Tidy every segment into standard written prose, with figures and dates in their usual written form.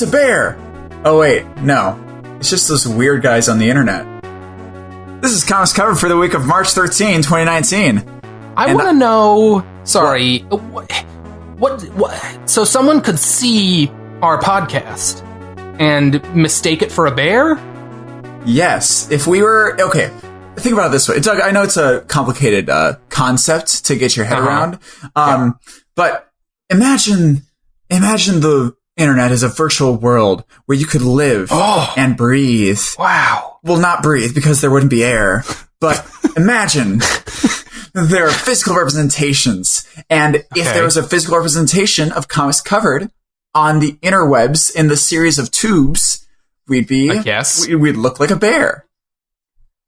It's a bear! Oh wait, no. It's just those weird guys on the internet. This is Comics Covered for the week of March 13, 2019. I want to know... Sorry. What? So someone could see our podcast and mistake it for a bear? Yes. If we were... Okay. Think about it this way. Doug, I know it's a complicated concept to get your head around. But imagine the internet is a virtual world where you could live and breathe. Wow. Well, not breathe because there wouldn't be air. But imagine there are physical representations. And if there was a physical representation of Comics Covered on the interwebs in the series of tubes, we'd look like a bear.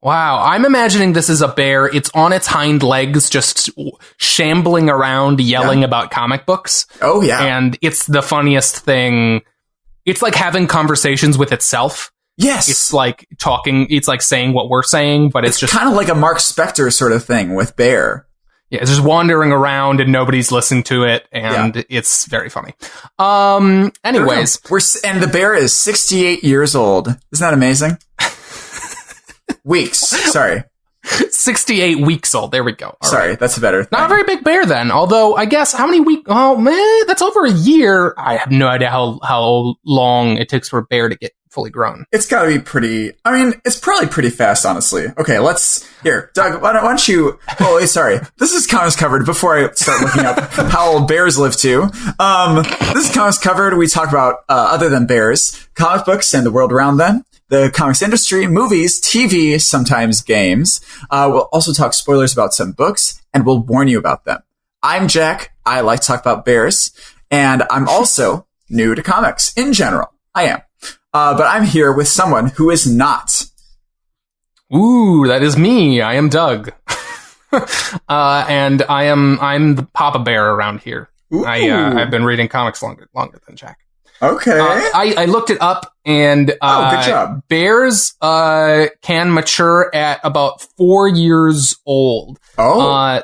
Wow, I'm imagining this is a bear. It's on its hind legs, just shambling around, yelling about comic books. Oh, yeah. And it's the funniest thing. It's like having conversations with itself. Yes. It's like talking, it's like saying what we're saying, but it's just kind of like a Mark Spector sort of thing with Bear. Yeah, it's just wandering around and nobody's listening to it, and it's very funny. Anyways. And the bear is 68 years old. Isn't that amazing? Weeks. Sorry. 68 weeks old. There we go. Sorry, that's a better thing. Not a very big bear then. Although, I guess, how many weeks? Oh, man, that's over a year. I have no idea how long it takes for a bear to get fully grown. It's got to be pretty... I mean, it's probably pretty fast, honestly. Okay, Here, Doug, why don't you... Oh, sorry. This is Comics Covered before I start looking up how old bears live too. This is Comics Covered. We talk about, other than bears, comic books and the world around them, the comics industry, movies, TV, sometimes games. We'll also talk spoilers about some books, and we'll warn you about them. I'm Jack. I like to talk about bears, and I'm also new to comics in general. I am. But I'm here with someone who is not. Ooh, that is me. I am Doug. And I'm the Papa Bear around here. I've been reading comics longer than Jack. Okay. I looked it up, and good job. Bears can mature at about 4 years old.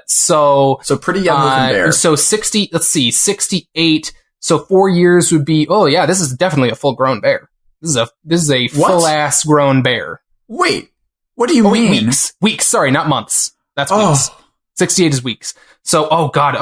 So pretty young looking bear. So 68. So 4 years would be. Oh yeah, this is definitely a full grown bear. This is a full ass grown bear. Wait, what do you mean? Weeks. Sorry, not months. That's weeks. 68 is weeks. So, oh god,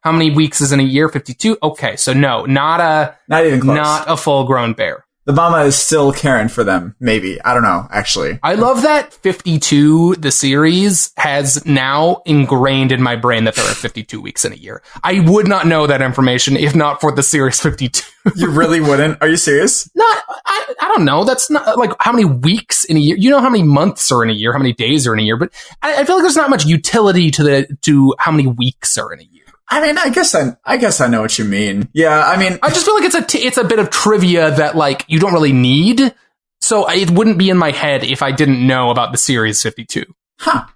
how many weeks is in a year? 52. Okay, so no, not even close. Not a full grown bear. The mama is still caring for them, maybe. I don't know, actually. I love that 52, the series, has now ingrained in my brain that there are 52 weeks in a year. I would not know that information if not for the series 52. You really wouldn't? Are you serious? I don't know. That's not like how many weeks in a year. You know how many months are in a year, how many days are in a year, but I feel like there's not much utility to how many weeks are in a year. I mean, I guess I know what you mean. Yeah, I mean, I just feel like it's a bit of trivia that like you don't really need. So it wouldn't be in my head if I didn't know about the series 52. Huh.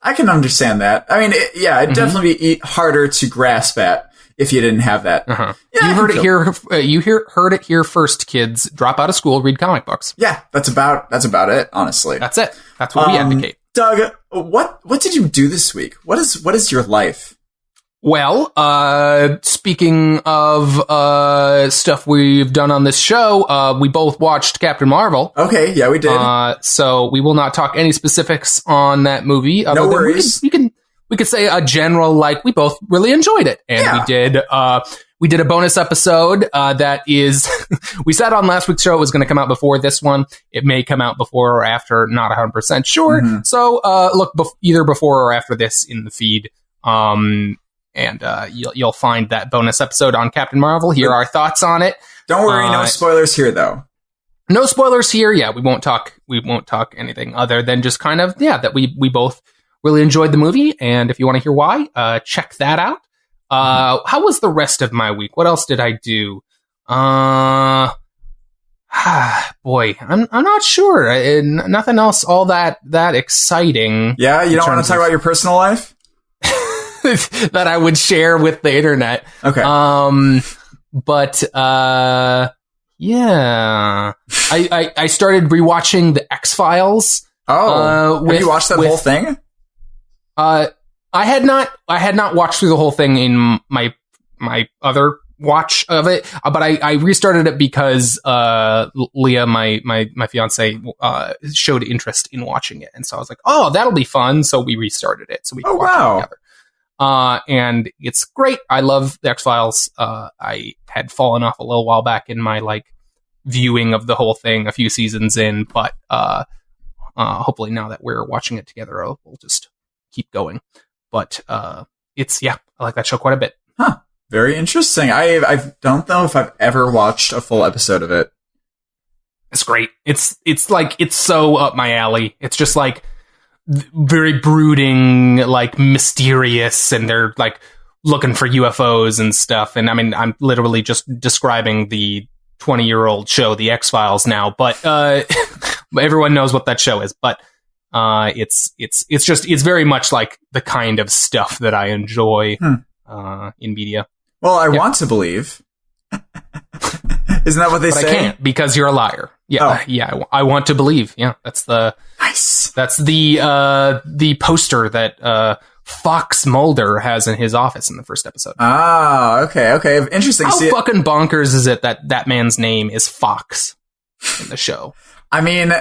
I can understand that. I mean, it'd definitely be harder to grasp at if you didn't have that. Yeah, you heard it here. Heard it here first, kids. Drop out of school, read comic books. Yeah, that's about it. Honestly, that's it. That's what we advocate. Doug, what did you do this week? What is your life? Well, speaking of stuff we've done on this show, we both watched Captain Marvel. Okay, yeah, we did. So we will not talk any specifics on that movie. No worries. We could say a general, like, we both really enjoyed it. And we did a bonus episode that is... we said on last week's show it was going to come out before this one. It may come out before or after, not 100% sure. Mm-hmm. So look either before or after this in the feed. And you'll find that bonus episode on Captain Marvel. Here are our thoughts on it. Don't worry, no spoilers here, though. No spoilers here. Yeah, we won't talk anything other than just kind of that we both really enjoyed the movie. And if you want to hear why, check that out. How was the rest of my week? What else did I do? Boy, I'm not sure. Nothing else all that exciting. Yeah, you don't want to talk about your personal life? That I would share with the internet. Okay. But yeah, I started rewatching the X-Files. Oh, have you watched that whole thing? I had not watched through the whole thing in my other watch of it, but I restarted it because Leah, my fiance, showed interest in watching it, and so I was like, oh, that'll be fun. So we restarted it, so we can watch it together. And it's great. I love the X-Files. I had fallen off a little while back in my like viewing of the whole thing a few seasons in, but hopefully now that we're watching it together, we'll just keep going. But it's I like that show quite a bit. Huh. Very interesting. I don't know if I've ever watched a full episode of it. It's great. It's like, it's so up my alley. It's just like very brooding, like mysterious, and they're like looking for UFOs and stuff. And I mean, I'm literally just describing the 20-year-old show, The X-Files now, but everyone knows what that show is. But it's very much like the kind of stuff that I enjoy in media. Well, I want to believe. Isn't that what they say? I can't, because you're a liar. Yeah, I want to believe. Yeah, that's the nice. That's the poster that Fox Mulder has in his office in the first episode. Ah, okay. Interesting. How fucking bonkers is it that man's name is Fox in the show? I mean,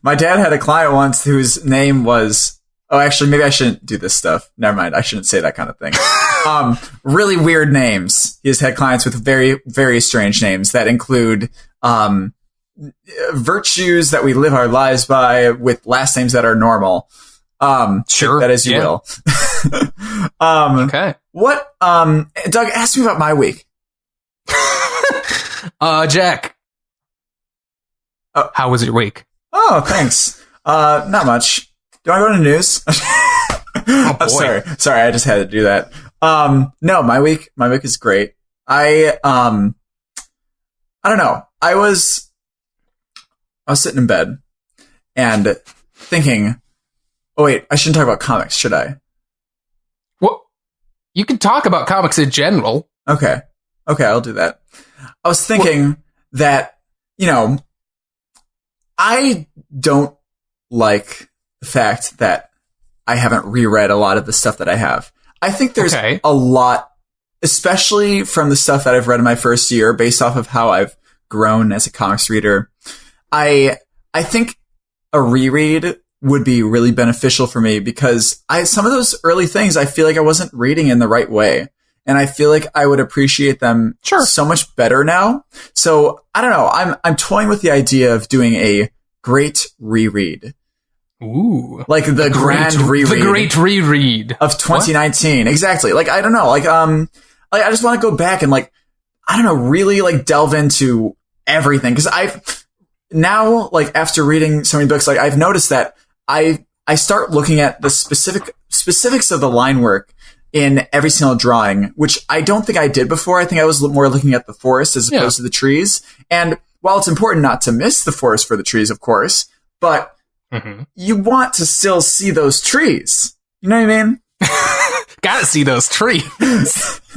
my dad had a client once whose name was... Oh, actually, maybe I shouldn't do this stuff. Never mind. I shouldn't say that kind of thing. Really weird names. He has had clients with very, very strange names that include virtues that we live our lives by with last names that are normal. Sure. That is, you will. Okay. What? Doug, ask me about my week. Jack. How was your week? Oh, thanks. Not much. Do I go to the news? Oh, boy. Sorry, I just had to do that. No, my week is great. I don't know. I was sitting in bed and thinking, oh wait, I shouldn't talk about comics, should I? Well, you can talk about comics in general. Okay, I'll do that. I was thinking that, I don't like the fact that I haven't reread a lot of the stuff that I have. I think there's a lot, especially from the stuff that I've read in my first year, based off of how I've grown as a comics reader. I think a reread would be really beneficial for me because some of those early things I feel like I wasn't reading in the right way. And I feel like I would appreciate them so much better now. So I don't know. I'm toying with the idea of doing a great reread. Ooh. Like the grand reread. The great reread. Of 2019. What? Exactly. Like, I don't know. Like, I just want to go back and like, I don't know, really like delve into everything. Cause I've now, like, after reading so many books, like I've noticed that I start looking at the specifics of the line work in every single drawing, which I don't think I did before. I think I was more looking at the forest as opposed to the trees. And while it's important not to miss the forest for the trees, of course, but you want to still see those trees. You know what I mean? Gotta see those trees.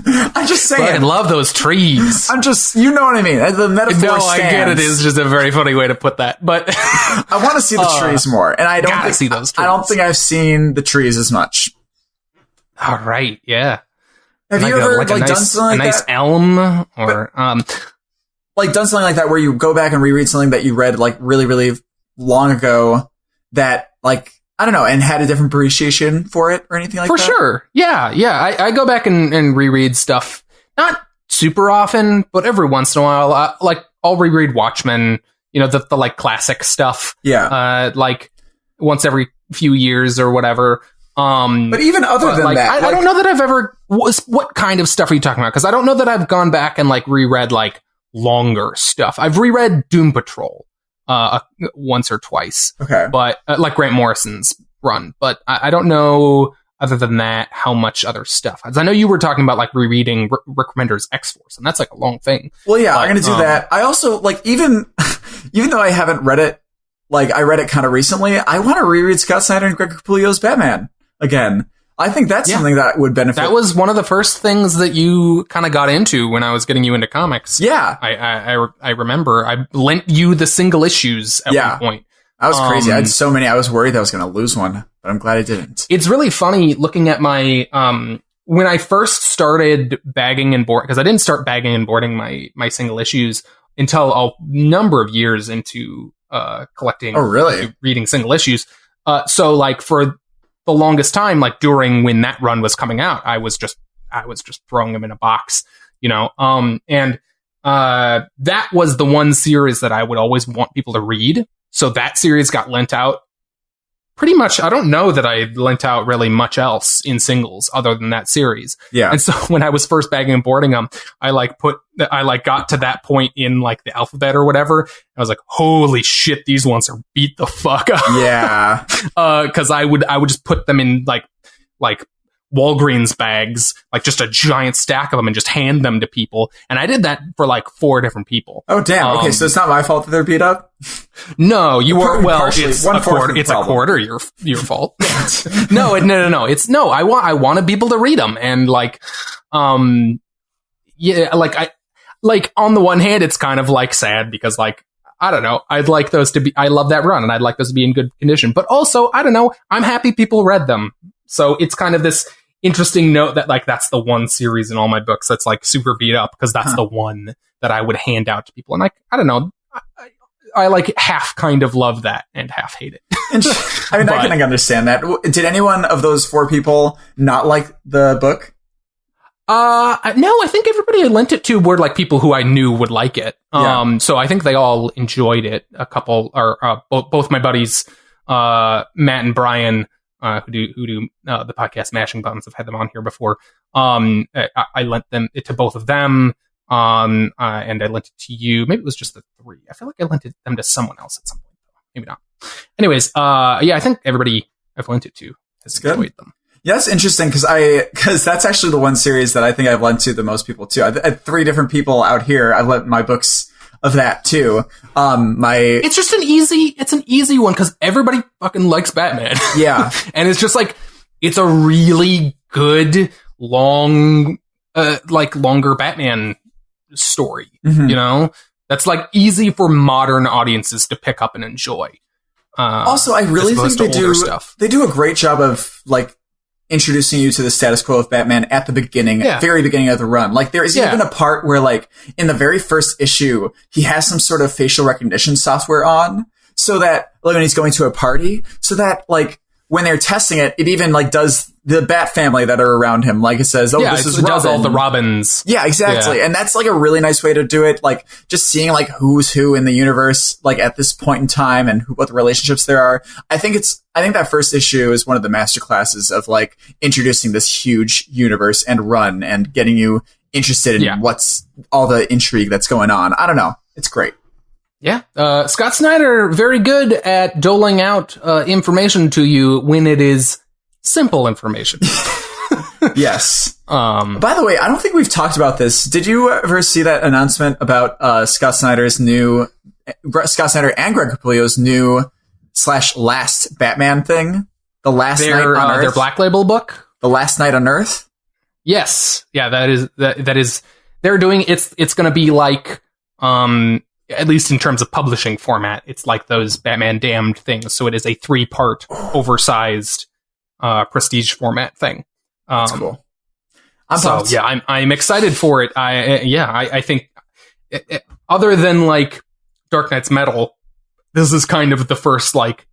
I'm just saying. I love those trees. I'm just, you know what I mean? The metaphor stands. I get it. It's just a very funny way to put that. But I want to see the trees more. And I don't see those trees. I don't think I've seen the trees as much. All right. Yeah. Have you ever done something like that? A nice elm or, like done something like that where you go back and reread something that you read like really, really long ago that like, I don't know, and had a different appreciation for it or anything like that? For sure. Yeah. I go back and reread stuff, not super often, but every once in a while. I'll reread Watchmen, the like classic stuff. Yeah. Like once every few years or whatever. But even other than that, I don't know that I've ever. What kind of stuff are you talking about? Because I don't know that I've gone back and like reread like longer stuff. I've reread Doom Patrol once or twice. Okay, but like Grant Morrison's run. But I don't know other than that how much other stuff. I know you were talking about like rereading Rick Remender's X-Force, and that's like a long thing. Well, yeah, I'm going to do that. I also like even though I haven't read it, like I read it kind of recently. I want to reread Scott Snyder and Greg Capullo's Batman again. I think that's something that would benefit. That was one of the first things that you kind of got into when I was getting you into comics. Yeah. I remember I lent you the single issues at one point. That was crazy. I had so many. I was worried I was going to lose one, but I'm glad I didn't. It's really funny looking at my when I first started bagging and boarding, because I didn't start bagging and boarding my single issues until a number of years into collecting, reading single issues. So like for the longest time, like during when that run was coming out, I was just throwing them in a box, and that was the one series that I would always want people to read. So that series got lent out pretty much. I don't know that I lent out really much else in singles other than that series. Yeah. And so when I was first bagging and boarding them, I got to that point in like the alphabet or whatever. I was like, holy shit, these ones are beat the fuck up. Yeah. Cause I would just put them in like Walgreens bags, like just a giant stack of them, and just hand them to people. And I did that for like 4 different people. Oh, damn. Okay, so it's not my fault that they're beat up? No, you were, well, partially, it's a quarter your fault. No. I want people to read them. And like, yeah, like on the one hand, it's kind of like sad because like, I don't know, I love that run and I'd like those to be in good condition. But also, I don't know, I'm happy people read them. So it's kind of this interesting note that like that's the one series in all my books that's like super beat up because that's the one that I would hand out to people. And like, I don't know, I like half kind of love that and half hate it. I mean, I can understand that. Did anyone of those 4 people not like the book? No, I think everybody I lent it to were like people who I knew would like it. So I think they all enjoyed it. A couple, or both my buddies, Matt and Brian, who do the podcast Mashing Buttons. I've had them on here before. I lent it to both of them, and I lent it to you. Maybe it was just the 3. I feel like I lent them to someone else at some point. Maybe not. Anyways, yeah, I think everybody I've lent it to has enjoyed them. Yeah, it's interesting because that's actually the one series that I think I've lent to the most people too. I had 3 different people out here. I've lent my books of that too. It's just an easy one because everybody fucking likes Batman. Yeah. And it's just like, it's a really good, longer Batman story, that's like easy for modern audiences to pick up and enjoy. Also, I really think they do a great job of like introducing you to the status quo of Batman at the beginning, very beginning of the run. Like there is even a part where like in the very first issue, he has some sort of facial recognition software on so that like, when he's going to a party, so that like when they're testing it, it even like does the Bat family that are around him. Like it says, this is Robin. It does all the Robins. Yeah, exactly. Yeah. And that's like a really nice way to do it. Like just seeing like who's who in the universe, like at this point in time and what the relationships there are. I think that first issue is one of the masterclasses of like introducing this huge universe and run and getting you interested in what's all the intrigue that's going on. I don't know. It's great. Yeah. Scott Snyder, very good at doling out information to you when it is simple information. Yes. By the way, I don't think we've talked about this. Did you ever see that announcement about Scott Snyder and Greg Capullo's new / last Batman thing? The Last Night on Earth? Their Black Label book? The Last Night on Earth? Yes. Yeah, that is they're doing it's going to be like at least in terms of publishing format, it's like those Batman Damned things. So it is a 3-part oversized prestige format thing. That's cool. I'm excited for it. I think other than like Dark Knight's Metal, this is kind of the first like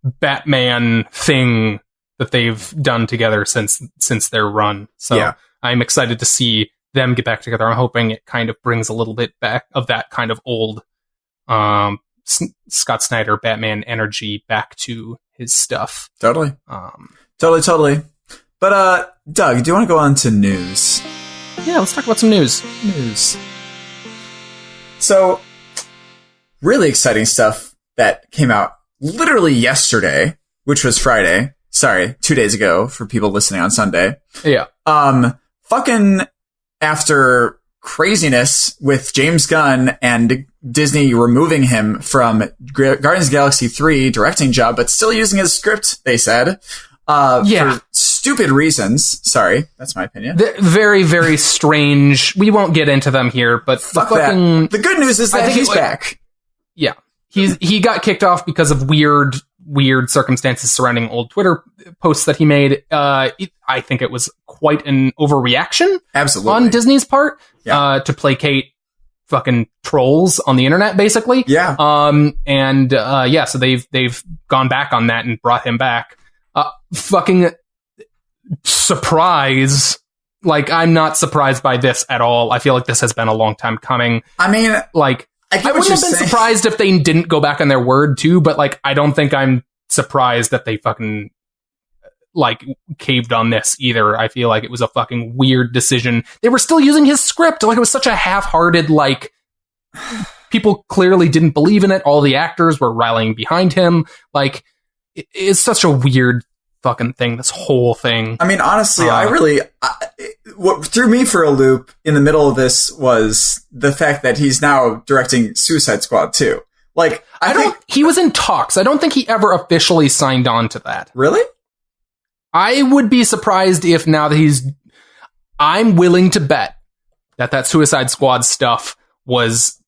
Batman thing that they've done together since their run. So I'm excited to see them get back together. I'm hoping it kind of brings a little bit back of that kind of old Scott Snyder Batman energy back to his stuff. Totally. Totally. But Doug, do you want to go on to news? Yeah, let's talk about some news. So, really exciting stuff that came out literally yesterday, which was Friday. Sorry, 2 days ago for people listening on Sunday. Yeah. Fucking after craziness with James Gunn and Disney removing him from Guardians of the Galaxy 3 directing job, but still using his script, they said, for stupid reasons. Sorry, that's my opinion. Very, very strange. We won't get into them here, but the good news is that he's back. Yeah. He got kicked off because of weird weird circumstances surrounding old Twitter posts that he made. I think it was quite an overreaction, absolutely, on Disney's part, to placate fucking trolls on the internet, basically. Yeah. So they've gone back on that and brought him back. Fucking surprise. Like, I'm not surprised by this at all. I feel like this has been a long time coming. I mean, like, I wouldn't have been surprised if they didn't go back on their word too, but like, I don't think I'm surprised that they fucking like caved on this either. I feel like it was a fucking weird decision. They were still using his script. Like, it was such a half-hearted, like, people clearly didn't believe in it. All the actors were rallying behind him. Like, it's such a weird fucking thing, this whole thing. I mean, honestly, what threw me for a loop in the middle of this was the fact that he's now directing Suicide Squad 2. Like, he was in talks. I don't think he ever officially signed on to that. Really? I would be surprised if now that I'm willing to bet that Suicide Squad stuff was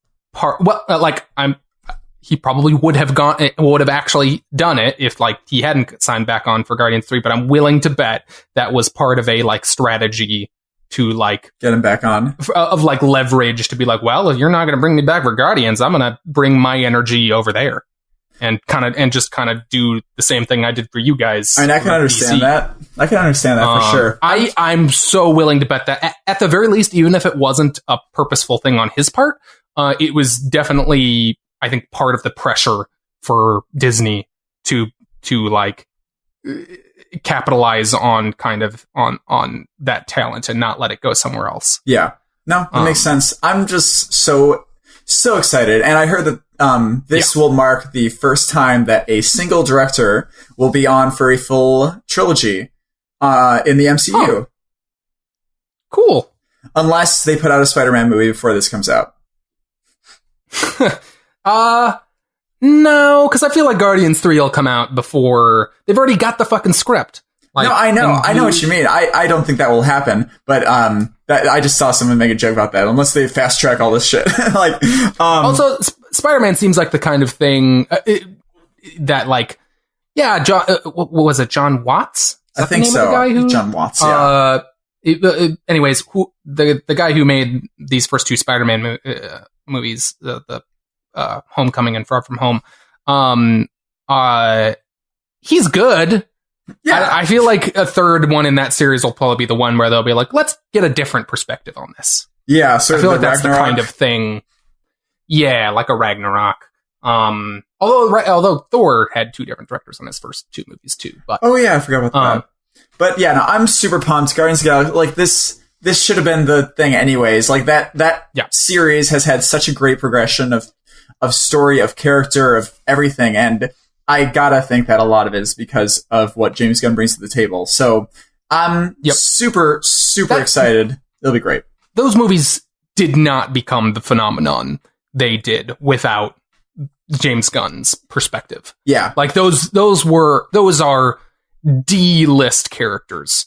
he probably would have actually done it if like he hadn't signed back on for Guardians 3, but I'm willing to bet that was part of a like strategy to like get him back on, of like leverage to be like, well, if you're not going to bring me back for Guardians, I'm going to bring my energy over there and just do the same thing I did for you guys. I mean, I can understand that. I can understand that for sure. I'm so willing to bet that at the very least, even if it wasn't a purposeful thing on his part, it was definitely, I think, part of the pressure for Disney to like capitalize on kind of on that talent and not let it go somewhere else. Yeah, no, that makes sense. I'm just so excited, and I heard that this will mark the first time that a single director will be on for a full trilogy in the MCU. Oh. Cool. Unless they put out a Spider-Man movie before this comes out. No, because I feel like Guardians 3 will come out before they've already got the fucking script. Like, no, I know what you mean. I don't think that will happen, but that I just saw someone make a joke about that. Unless they fast track all this shit, like also Spider-Man seems like the kind of thing that like, yeah, John, what was it, John Watts? I think so. John Watts. Yeah. Anyways, the guy who made these first two Spider-Man movies, the Homecoming and Far From Home, he's good. Yeah. I feel like a third one in that series will probably be the one where they'll be like, let's get a different perspective on this. Yeah, so I feel like that's Ragnarok. The kind of thing. Yeah, like a Ragnarok. Although Thor had two different directors on his first two movies too. But oh yeah, I forgot about that. But yeah, no, I'm super pumped. Guardians of the Galaxy, like this should have been the thing anyways. Like that series has had such a great progression of story, of character, of everything, and I gotta think that a lot of it is because of what James Gunn brings to the table. So I'm super excited. It'll be great. Those movies did not become the phenomenon they did without James Gunn's perspective. Yeah. Like those are D-list characters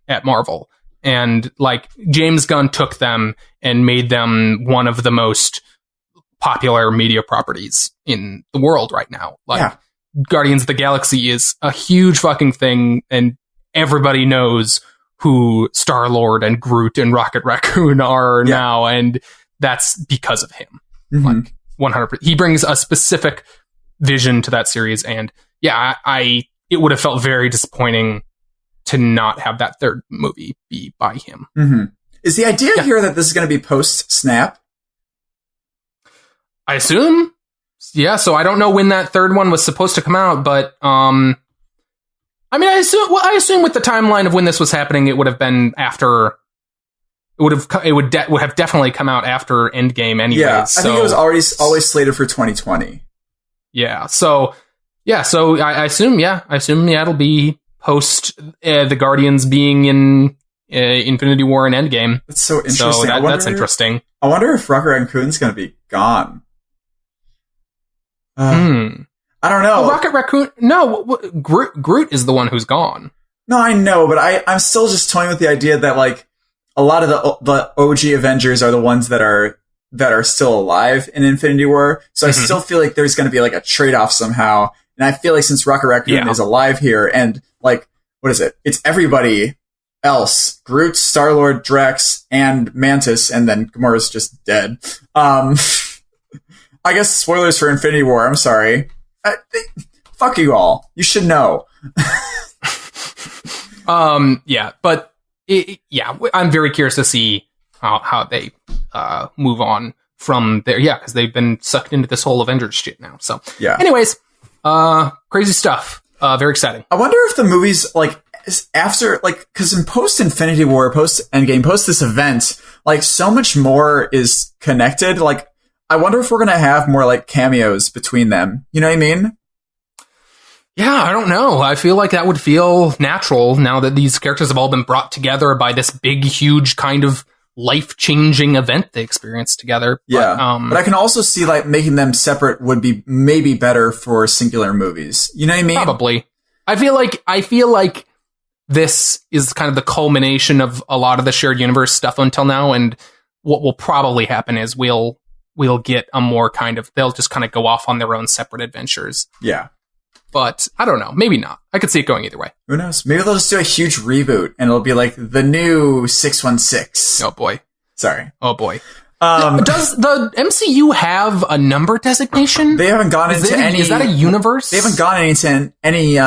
at Marvel. And like James Gunn took them and made them one of the most popular media properties in the world right now. Like Guardians of the Galaxy is a huge fucking thing, and everybody knows who Star-Lord and Groot and Rocket Raccoon are now, and that's because of him. Mm-hmm. Like 100%. He brings a specific vision to that series, and it would have felt very disappointing to not have that third movie be by him. Mm-hmm. Is the idea here that this is going to be post-Snap? I assume. Yeah, so I don't know when that third one was supposed to come out, but I mean, I assume with the timeline of when this was happening, it would have been after. It would have definitely come out after Endgame anyway. Yeah, I think it was always slated for 2020. Yeah, so I assume it'll be post the Guardians being in Infinity War and Endgame. That's so interesting. So that's interesting. I wonder if Rocket Raccoon's going to be gone. I don't know. Well, Rocket Raccoon. No, Groot is the one who's gone. No, I know, but I'm still just toying with the idea that like a lot of the OG Avengers are the ones that are still alive in Infinity War. So I still feel like there's going to be like a trade-off somehow, And I feel like since Rocket Raccoon is alive here, and like, what is it? It's everybody else. Groot, Star-Lord, Drax, and Mantis, and then Gamora's just dead. I guess spoilers for Infinity War, I'm sorry. Fuck you all. You should know. But I'm very curious to see how they move on from there. Yeah, because they've been sucked into this whole Avengers shit now. So, anyways, crazy stuff. Very exciting. I wonder if the movies, like, after, like, because in post-Infinity War, post-Endgame, post this event, like, so much more is connected. Like, I wonder if we're going to have more, like, cameos between them. You know what I mean? Yeah, I don't know. I feel like that would feel natural now that these characters have all been brought together by this big, huge kind of life-changing event they experienced together. But I can also see, like, making them separate would be maybe better for singular movies. You know what I mean? Probably. I feel like this is kind of the culmination of a lot of the shared universe stuff until now, and what will probably happen is we'll get a more kind of, they'll just kind of go off on their own separate adventures. Yeah. But I don't know. Maybe not. I could see it going either way. Who knows? Maybe they'll just do a huge reboot and it'll be like the new 616. Oh boy. Sorry. Oh boy. Does the MCU have a number designation? They haven't gone into any... Is that a universe? They haven't gone into any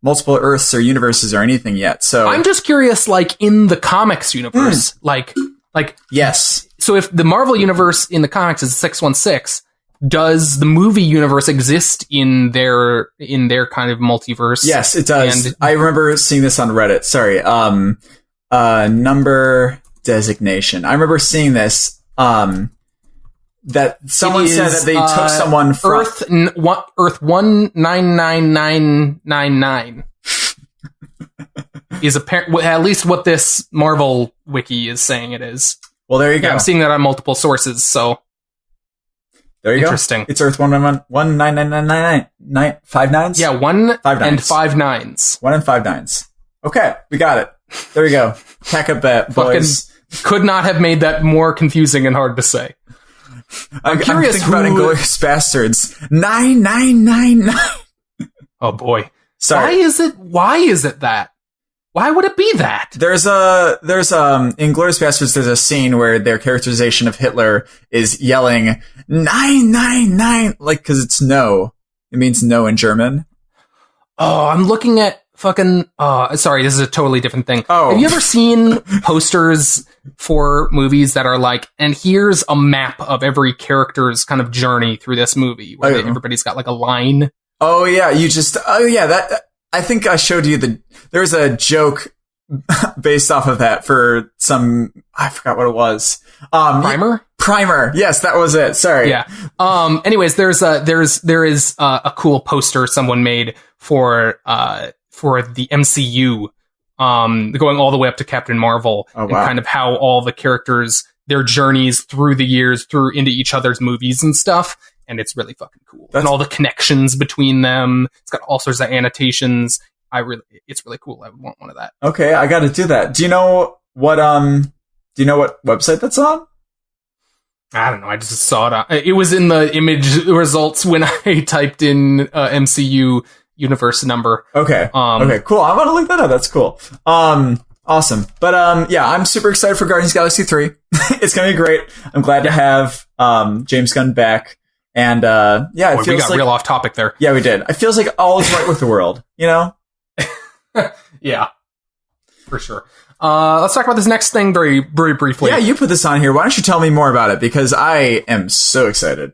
multiple Earths or universes or anything yet, so... I'm just curious, like, in the comics universe, like... Yes. So if the Marvel universe in the comics is 616... does the movie universe exist in their kind of multiverse? Yes, it does. And I remember seeing this on Reddit. Sorry. Number designation. I remember seeing this. That someone said that they took someone from Earth 199999 is at least what this Marvel wiki is saying it is. Well, there you go. I'm seeing that on multiple sources, so there you interesting. Go. It's Earth 19999 5 nines? Yeah, 1 and 5 nines. 1 and 5 nines. Okay, we got it. There we go. Pack up that, boys. Could not have made that more confusing and hard to say. I'm curious thinking about Inglourious Bastards. 9999. Oh boy. Sorry. Why is it that? Why would it be that? There's in Inglourious Bastards, there's a scene where their characterization of Hitler is yelling 999, like, cause it's no. It means no in German. Oh, I'm looking at fucking, sorry, this is a totally different thing. Oh. Have you ever seen posters for movies that are like, and here's a map of every character's kind of journey through this movie, where everybody's got like a line? Oh yeah, that, I think I showed you there's a joke based off of that for some, I forgot what it was. Primer. Yes, that was it. Sorry. Yeah. Anyways, there is a cool poster someone made for the MCU, going all the way up to Captain Marvel, and kind of how all the characters, their journeys through the years, through into each other's movies and stuff. And it's really fucking cool. And all the connections between them. It's got all sorts of annotations. It's really cool. I would want one of that. Okay, I got to do that. Do you know what website that's on? I don't know. I just saw it. It was in the image results when I typed in MCU universe number. Okay. Okay, cool. I'm going to look that up. That's cool. Awesome. But yeah, I'm super excited for Guardians of the Galaxy 3. It's going to be great. I'm glad to have James Gunn back. And yeah, we got real off topic there. Yeah, we did. It feels like all is right with the world, you know? Yeah, for sure. Let's talk about this next thing very, very briefly. Yeah, you put this on here. Why don't you tell me more about it? Because I am so excited.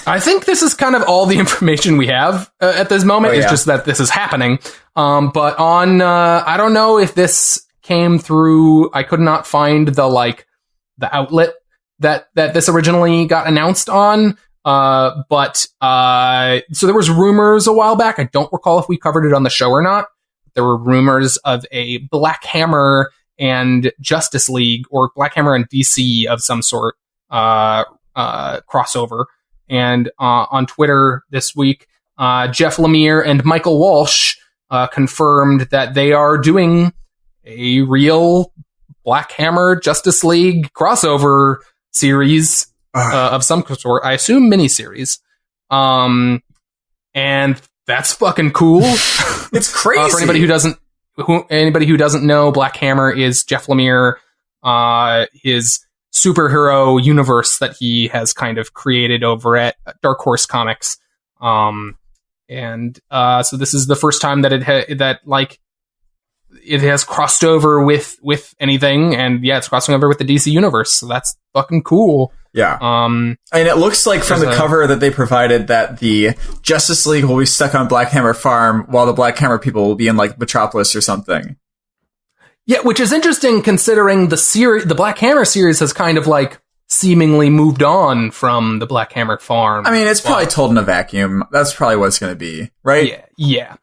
I think this is kind of all the information we have at this moment. It's just that this is happening. But on, I don't know if this came through. I could not find the outlet that this originally got announced on. So there was rumors a while back. I don't recall if we covered it on the show or not. There were rumors of a Black Hammer and Justice League, or Black Hammer and DC of some sort, crossover. And on Twitter this week, Jeff Lemire and Michael Walsh confirmed that they are doing a real Black Hammer Justice League crossover series of some sort. I assume miniseries. And that's fucking cool. It's crazy. For anybody who doesn't know, Black Hammer is Jeff Lemire, his superhero universe that he has kind of created over at Dark Horse Comics. So this is the first time that it has crossed over with anything, and it's crossing over with the DC universe. So that's fucking cool. Yeah. And it looks like from the cover that they provided that the Justice League will be stuck on Black Hammer Farm while the Black Hammer people will be in like Metropolis or something. Yeah, which is interesting considering the Black Hammer series has kind of like seemingly moved on from the Black Hammer Farm. I mean, it's probably told in a vacuum. That's probably what it's going to be, right? Yeah.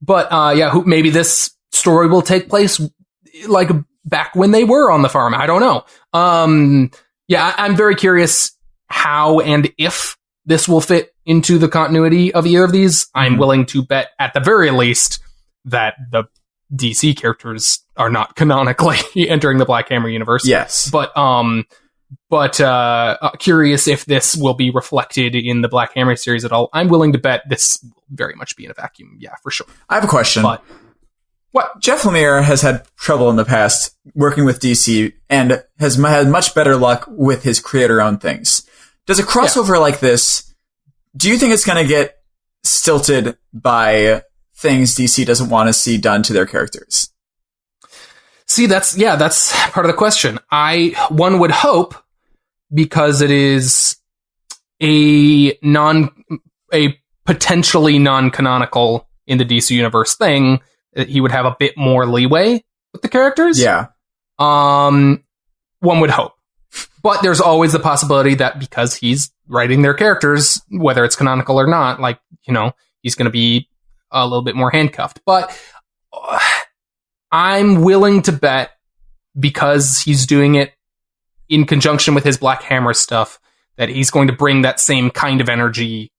But maybe this story will take place like back when they were on the farm. I don't know. I'm very curious how and if this will fit into the continuity of either of these. Mm-hmm. I'm willing to bet at the very least that the DC characters are not canonically entering the Black Hammer universe. Yes. But curious if this will be reflected in the Black Hammer series at all. I'm willing to bet this will very much be in a vacuum. Yeah, for sure. I have a question. What Jeff Lemire has had trouble in the past working with DC and has had much better luck with his creator-owned things. Does a crossover like this, do you think it's going to get stilted by things DC doesn't want to see done to their characters? See, that's part of the question. One would hope, because it is a potentially non-canonical in the DC universe thing, that he would have a bit more leeway with the characters. Yeah. One would hope. But there's always the possibility that because he's writing their characters, whether it's canonical or not, he's going to be a little bit more handcuffed. But I'm willing to bet, because he's doing it in conjunction with his Black Hammer stuff, that he's going to bring that same kind of energy,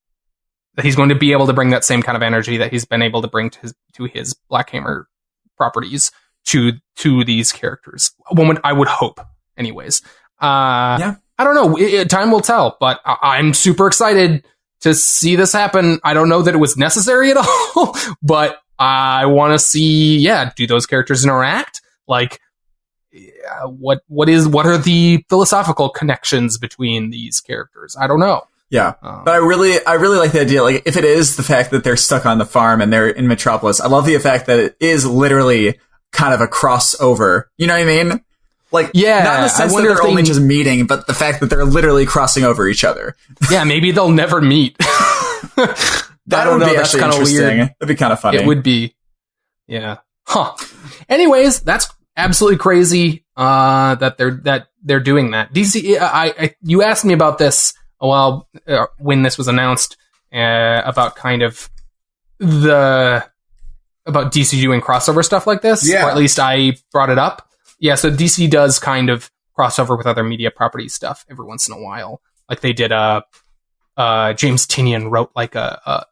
that he's going to be able to bring that same kind of energy that he's been able to bring to his Black Hammer properties to these characters. I would hope, anyways. I don't know. Time will tell, but I'm super excited to see this happen. I don't know that it was necessary at all, but I want to see, do those characters interact? Like, what are the philosophical connections between these characters? I don't know. Yeah, but I really like the idea. Like, if it is the fact that they're stuck on the farm and they're in Metropolis, I love the fact that it is literally kind of a crossover. You know what I mean? Like, not in the sense that they're only just meeting, but the fact that they're literally crossing over each other. Yeah, maybe they'll never meet. That would be actually interesting. Weird. That'd be kind of funny. It would be. Yeah. Huh. Anyways, that's absolutely crazy that they're doing that. DC, you asked me about this when this was announced, about kind of about DC doing crossover stuff like this, or at least I brought it up. Yeah, so DC does kind of crossover with other media property stuff every once in a while. Like they did James Tynion wrote like a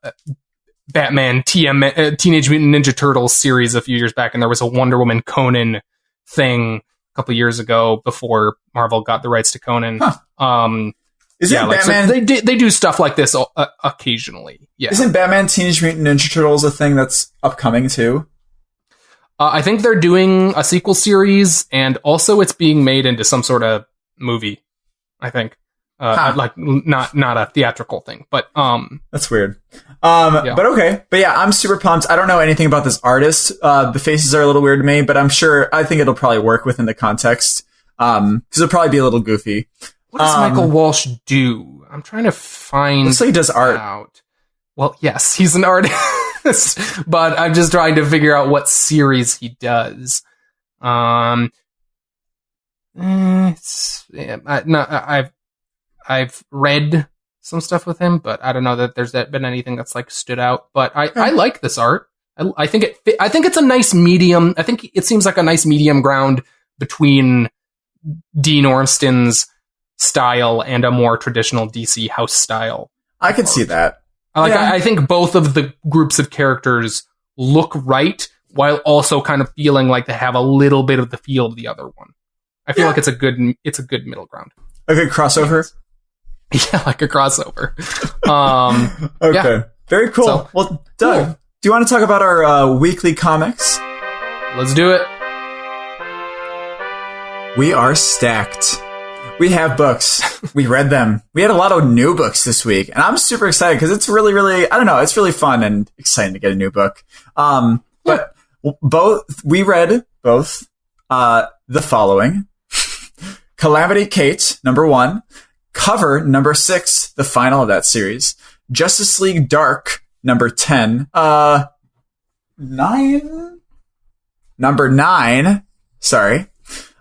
Batman Teenage Mutant Ninja Turtles series a few years back, and there was a Wonder Woman Conan thing a couple years ago before Marvel got the rights to Conan. Huh. Isn't Batman? So they do stuff like this occasionally. Yeah. Isn't Batman Teenage Mutant Ninja Turtles a thing that's upcoming too? I think they're doing a sequel series, and also it's being made into some sort of movie. I think, like not a theatrical thing, but that's weird. But okay, but yeah, I'm super pumped. I don't know anything about this artist. The faces are a little weird to me, but I think it'll probably work within the context. Because it'll probably be a little goofy. What does Michael Walsh do? I'm trying to find. Looks like he does art. Out. Well, yes, he's an artist, but I'm just trying to figure out what series he does. I've read some stuff with him, but I don't know that there's been anything that's like stood out. But I like this art. I think it's a nice medium. I think it seems like a nice medium ground between Dean Ormston's style and a more traditional DC house style. I can see that. I think both of the groups of characters look right, while also kind of feeling like they have a little bit of the feel of the other one. I feel like it's a good middle ground. A good crossover? Yeah, like a crossover. Okay. Very cool. So, well, Doug, do you want to talk about our weekly comics? Let's do it. We are stacked. We have books. We read them. We had a lot of new books this week, and I'm super excited because it's really, really, I don't know, it's really fun and exciting to get a new book. But we read both the following: Calamity Kate, number 1, Cover, number 6, the final of that series, Justice League Dark, number 10, number 9, sorry.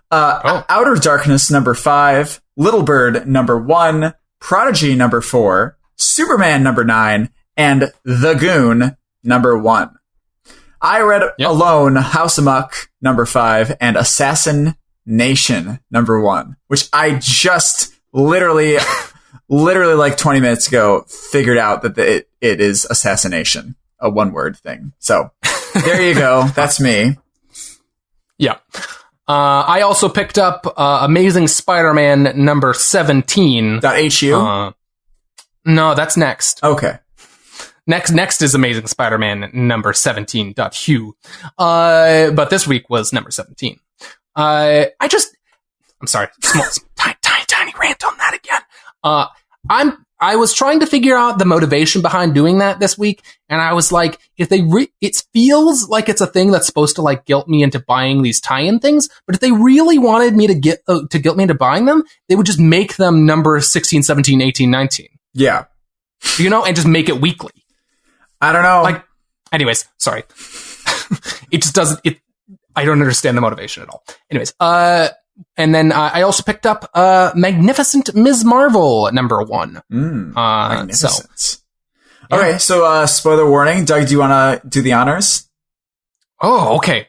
Outer Darkness, number 5, Little Bird, number 1, Prodigy, number 4, Superman, number 9, and The Goon, number 1. I read alone House Amok, number 5, and Assassin Nation, number 1, which I just literally like 20 minutes ago figured out that it is assassination, a one-word thing. So there you go. That's me. Yeah. I also picked up Amazing Spider-Man number 17. .hu? No, that's next. Okay. Next is Amazing Spider-Man number 17.hu. But this week was number 17. I'm sorry, tiny rant on that again. I was trying to figure out the motivation behind doing that this week, and I was like, if they it feels like it's a thing that's supposed to like guilt me into buying these tie-in things, but if they really wanted me to guilt me into buying them, they would just make them number 16, 17, 18, 19. Yeah. And just make it weekly. I don't know. Like, anyways, sorry. It just doesn't, I don't understand the motivation at all. Anyways, and then I also picked up Magnificent Ms. Marvel, number 1. Magnificent. So, okay, so spoiler warning. Doug, do you want to do the honors? Oh, okay.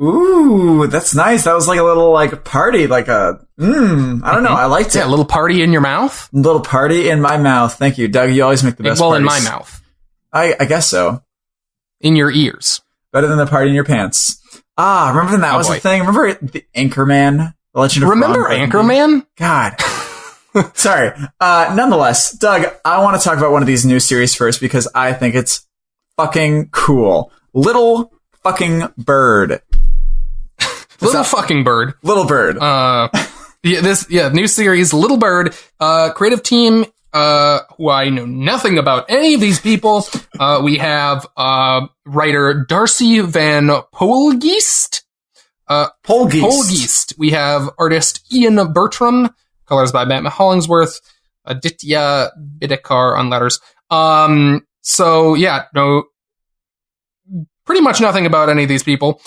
Ooh, that's nice. That was like a little like party, like I don't know. I liked it. Yeah, a little party in your mouth? Little party in my mouth. Thank you, Doug. You always make the best Well, parties. in my mouth. I guess so. In your ears. Better than the party in your pants. Remember when that was a thing? Remember the Anchorman? The Legend of Remember Ron Anchorman? God. Sorry. Nonetheless, Doug, I want to talk about one of these new series first because I think it's fucking cool. Little fucking Bird. Little fucking Bird. Little Bird. New series, Little Bird. Creative team, who I know nothing about any of these people. We have writer Darcy Van Poelgeest. Poelgeest. We have artist Ian Bertram. Colors by Matt Hollingsworth. Aditya Bidekar on letters. So yeah, no, pretty much nothing about any of these people.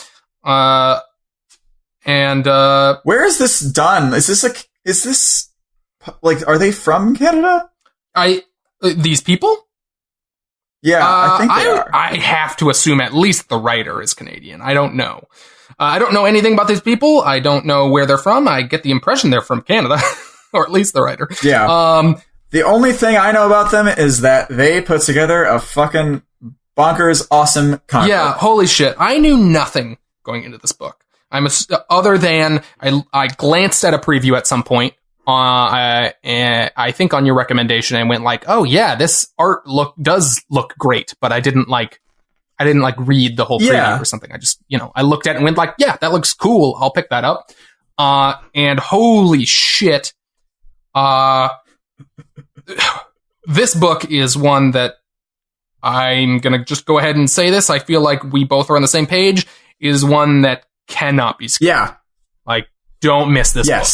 And where is this done? Is this are they from Canada? These people? Yeah, I think they are. I have to assume at least the writer is Canadian. I don't know. I don't know anything about these people. I don't know where they're from. I get the impression they're from Canada, or at least the writer. Yeah. The only thing I know about them is that they put together a fucking bonkers awesome comic. Yeah, holy shit. I knew nothing going into this book. Other than I glanced at a preview at some point. I think on your recommendation, I went like, oh yeah, this art does look great, but I didn't read the whole preview or something. I just, I looked at it and went like, yeah, that looks cool. I'll pick that up. And holy shit. This book is one that I'm going to just go ahead and say this. I feel like we both are on the same page, is one that cannot be skipped. Yeah. Like, don't miss this book.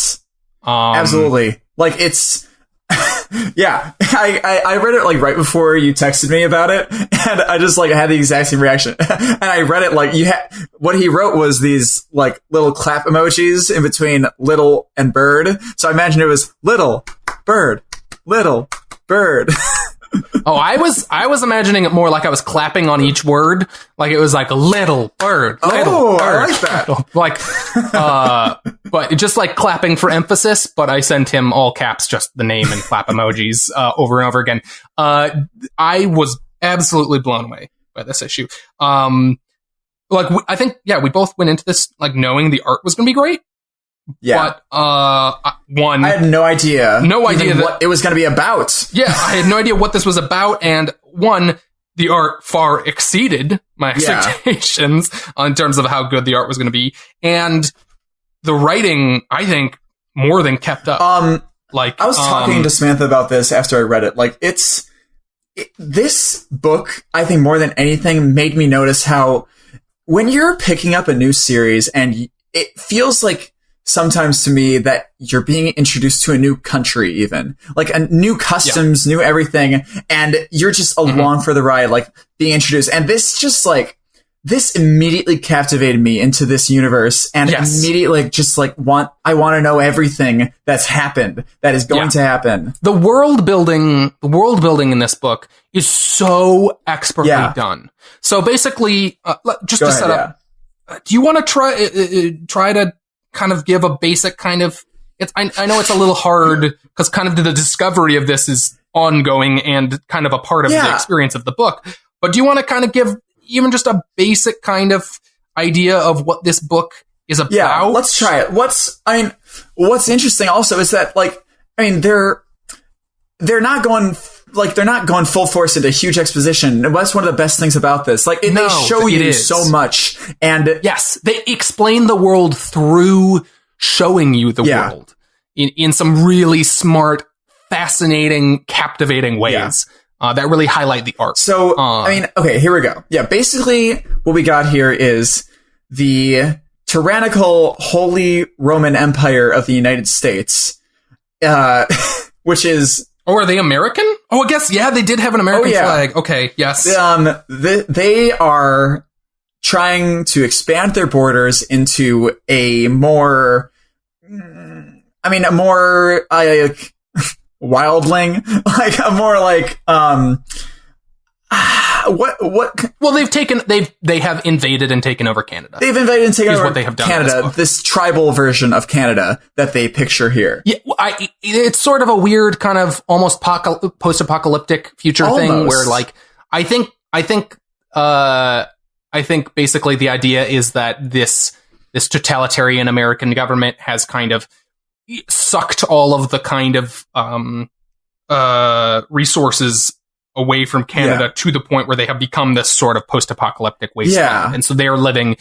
Absolutely. Like, it's... yeah. I read it, like, right before you texted me about it, and I just, like, had the exact same reaction. And I read it, like, what he wrote was these, like, little clap emojis in between little and bird. So I imagined it was little, bird, little, bird. Oh, I was imagining it more like I was clapping on each word, like it was like little bird, little bird. I like that. Like, but just like clapping for emphasis. But I sent him all caps, just the name and clap emojis over and over again. I was absolutely blown away by this issue. I think we both went into this like knowing the art was going to be great. Yeah. But one, I had no idea. No idea what it was going to be about. Yeah, I had no idea what this was about, and one, the art far exceeded my expectations in terms of how good the art was going to be, and the writing, I think, more than kept up. I was talking to Samantha about this after I read it. Like, this book, I think more than anything, made me notice how when you're picking up a new series and it feels like sometimes to me that you're being introduced to a new country, even like a new customs, new everything. And you're just along for the ride, like being introduced. And this immediately captivated me into this universe and immediately just I want to know everything that's happened, that is going to happen. The world building in this book is so expertly done. So basically, just to set up, do you want to try to kind of give a basic kind of, I know it's a little hard because kind of the discovery of this is ongoing and kind of a part of the experience of the book, but do you want to kind of give even just a basic kind of idea of what this book is about? Yeah, let's try it. What's interesting also is that they're not going full force into huge exposition. That's one of the best things about this. They show you so much, and yes, they explain the world through showing you the world in some really smart, fascinating, captivating ways. That really highlight the art. So, okay, here we go. Yeah, basically what we got here is the tyrannical Holy Roman Empire of the United States, which is... Oh, are they American? Oh, I guess, they did have an American flag. Okay, yes. They are trying to expand their borders into a more... wildling, what well, they have invaded and taken over Canada. They've invaded and taken over what they have done Canada, this tribal version of Canada that they picture here. Yeah, it's sort of a weird kind of almost post-apocalyptic future thing where I think basically the idea is that this totalitarian American government has kind of sucked all of the kind of resources away from Canada to the point where they have become this sort of post-apocalyptic wasteland. And so they are living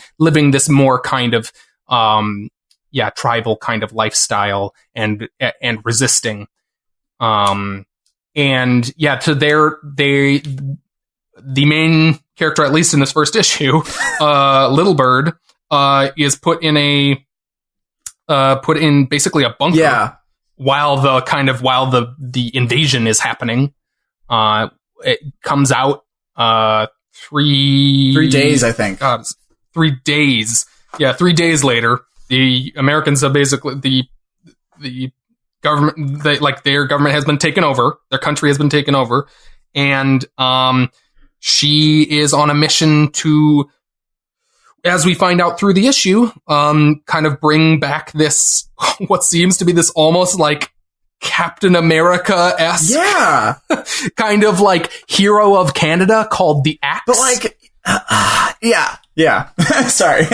this more kind of tribal kind of lifestyle and resisting. So the main character, at least in this first issue, Little Bird, is put in basically a bunker while the invasion is happening. It comes out 3 days, I think. 3 days. Yeah, 3 days later, the Americans have basically the government, their government has been taken over. Their country has been taken over, and she is on a mission to, as we find out through the issue, kind of bring back this, what seems to be this almost like Captain America-esque kind of hero of Canada called the Axe. But sorry.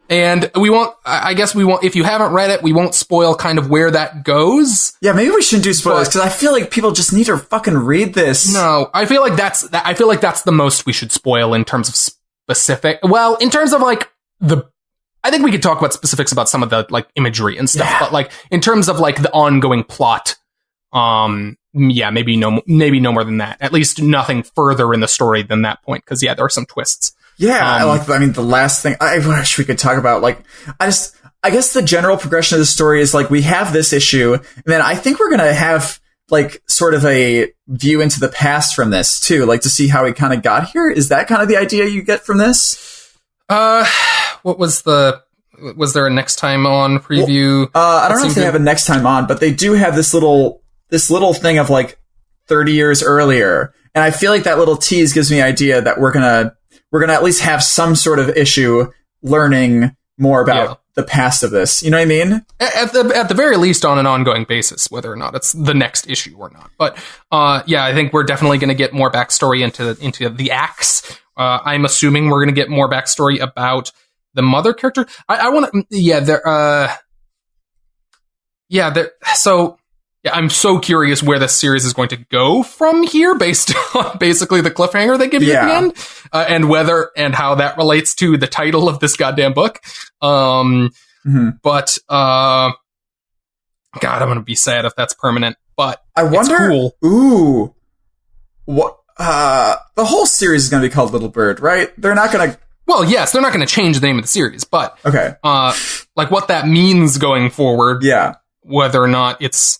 And if you haven't read it, we won't spoil kind of where that goes. Yeah, maybe we shouldn't do spoilers because I feel like people just need to fucking read this. No, I feel like that's the most we should spoil in terms of specific. Well, in terms of I think we could talk about specifics about some of the imagery and stuff, but in terms of the ongoing plot, maybe no more than that. At least nothing further in the story than that point, because there are some twists. Yeah, the last thing I wish we could talk about, I guess the general progression of the story is we have this issue, and then I think we're gonna have sort of a view into the past from this too, to see how we kind of got here. Is that kind of the idea you get from this? Was there a next time on preview? I don't know if they have a next time on, but they do have this little thing of 30 years earlier, and I feel like that little tease gives me an idea that we're gonna at least have some sort of issue learning more about the past of this. You know what I mean? At the very least, on an ongoing basis, whether or not it's the next issue or not. But I think we're definitely going to get more backstory into the Axe. I'm assuming we're going to get more backstory about the mother character. I want to, so yeah, I'm so curious where this series is going to go from here, based on basically the cliffhanger they give you at the end, and whether and how that relates to the title of this goddamn book. But God, I'm gonna be sad if that's permanent. But I wonder. It's cool. Ooh, what? The whole series is gonna be called Little Bird, right? They're not gonna. Well, yes, they're not going to change the name of the series, but okay, like what that means going forward. Yeah, whether or not it's.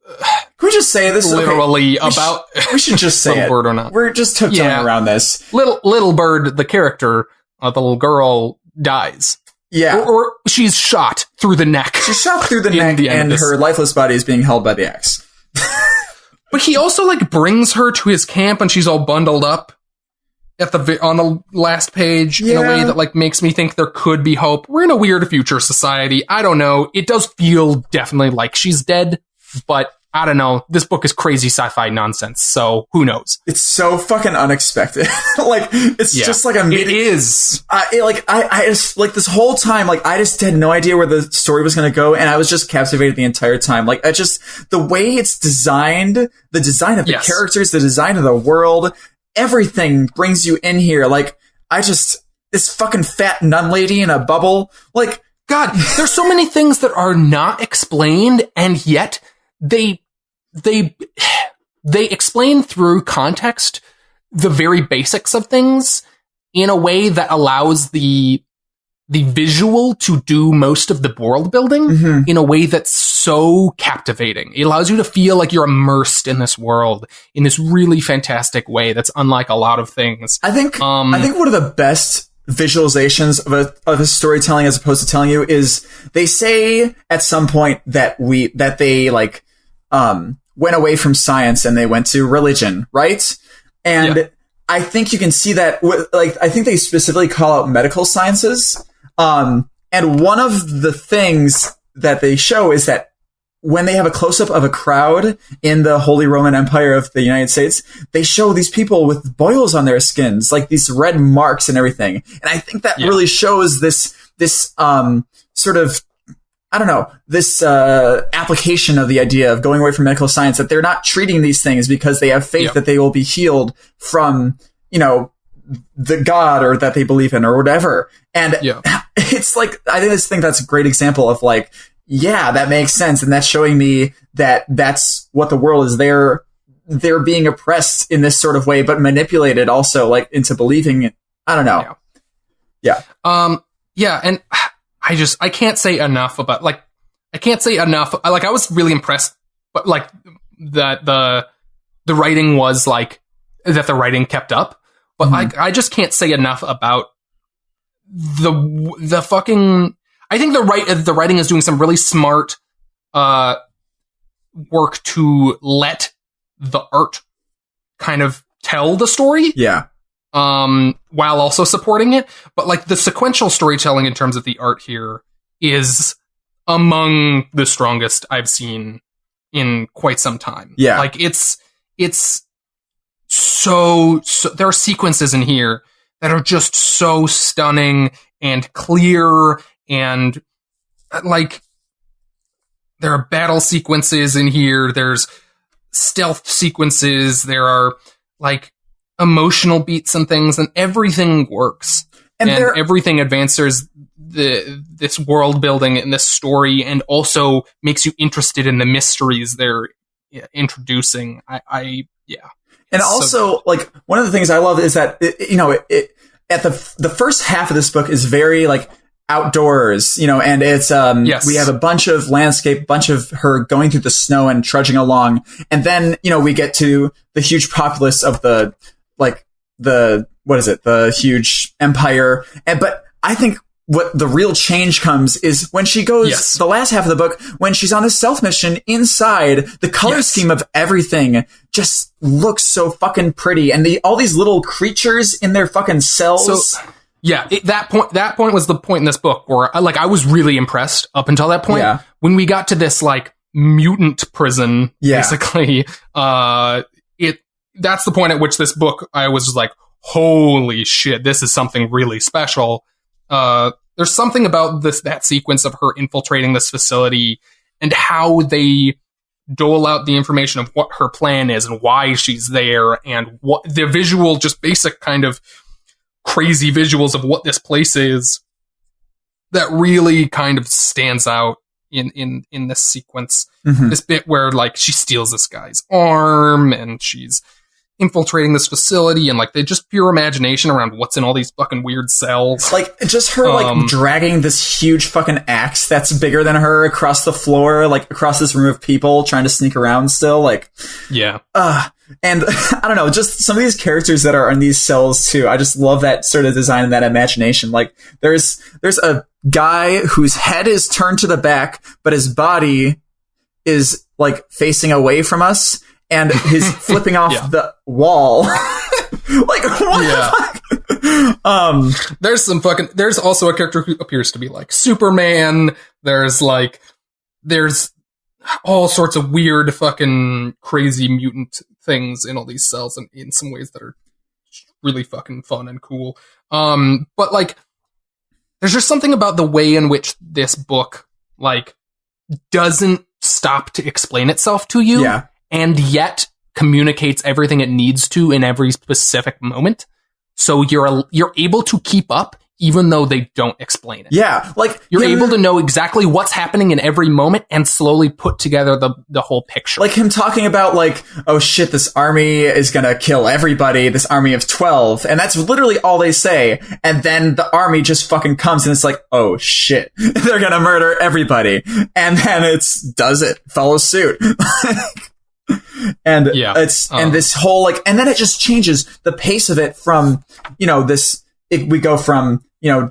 Can we just say this literally about we should just say Little Bird or not. We're just tiptoeing around this. Little Bird, the character, the little girl, dies. Yeah, or she's shot through the neck. She's shot through the neck, and her lifeless body is being held by the axe. But he also like brings her to his camp, and she's all bundled up on the last page in a way that like makes me think there could be hope. We're in a weird future society. I don't know. It does feel definitely like she's dead, but I don't know. This book is crazy sci-fi nonsense, so who knows? It's so fucking unexpected. Like, it's just like a meeting. It is. I just, like, this whole time, like, I just had no idea where the story was going to go, and I was just captivated the entire time. Like, the way it's designed, the design of the characters, the design of the world, everything brings you in here. Like, this fucking fat nun lady in a bubble, like, God, there's so many things that are not explained, and yet they explain through context the very basics of things in a way that allows the visual to do most of the world building in a way that's so captivating. It allows you to feel like you're immersed in this world in this really fantastic way that's unlike a lot of things. I think one of the best visualizations of a storytelling as opposed to telling you is they say at some point that they like went away from science and they went to religion, right? And I think you can see that I think they specifically call out medical sciences. And one of the things that they show is that when they have a close-up of a crowd in the Holy Roman Empire of the United States, they show these people with boils on their skins, like these red marks and everything. And I think that really shows this sort of, I don't know, this application of the idea of going away from medical science, that they're not treating these things because they have faith that they will be healed from, the God or that they believe in or whatever. And it's like, I think that's a great example of like, yeah, that makes sense. And that's showing me that that's what the world is. They're being oppressed in this sort of way, but manipulated also like into believing. I don't know. Yeah. And I can't say enough about like, I was really impressed, but like that the writing was like, that the writing kept up, but I just can't say enough about the fucking, I think the writing is doing some really smart work to let the art kind of tell the story. Yeah. While also supporting it. But like the sequential storytelling in terms of the art here is among the strongest I've seen in quite some time. Yeah. Like it's so there are sequences in here that are just so stunning and clear, and like there are battle sequences in here, there's stealth sequences, there are like emotional beats and things, and everything works, and everything advances this world building and this story, and also makes you interested in the mysteries they're introducing. And also, like, one of the things I love is that, at the first half of this book is very, like, outdoors, and it's, we have a bunch of landscape, bunch of her going through the snow and trudging along. And then, we get to the huge populace of the huge empire. But I think what the real change comes is when she goes, the last half of the book, when she's on this stealth mission inside, the color scheme of everything just looks so fucking pretty. And all these little creatures in their fucking cells. So, that point was the point in this book where I was really impressed up until that point. Yeah. When we got to this like mutant prison, basically, that's the point at which this book, I was like, holy shit, this is something really special. there's something about that sequence of her infiltrating this facility and how they dole out the information of what her plan is and why she's there and what the visual, just basic kind of crazy visuals of what this place is that really kind of stands out in this sequence. Mm-hmm. This bit where like she steals this guy's arm and she's infiltrating this facility and like they just pure imagination around what's in all these fucking weird cells. Like just her like dragging this huge fucking axe that's bigger than her across the floor, like across this room of people trying to sneak around still. Like, yeah. And I don't know, just some of these characters that are in these cells too. I just love that sort of design and that imagination. Like there's a guy whose head is turned to the back, but his body is like facing away from us. And he's flipping off the wall. Like, what the fuck? There's also a character who appears to be like Superman. There's all sorts of weird fucking crazy mutant things in all these cells and in some ways that are really fucking fun and cool. But like, there's just something about the way in which this book, like, doesn't stop to explain itself to you. Yeah. And yet communicates everything it needs to in every specific moment. So you're able to keep up even though they don't explain it. Yeah, like you're able to know exactly what's happening in every moment and slowly put together the whole picture. Like him talking about like, oh shit, this army is gonna kill everybody, this army of 12. And that's literally all they say. And then the army just fucking comes and it's like, oh shit, they're gonna murder everybody. And then follows suit. And and this whole like, and then it just changes the pace of it from, we go from,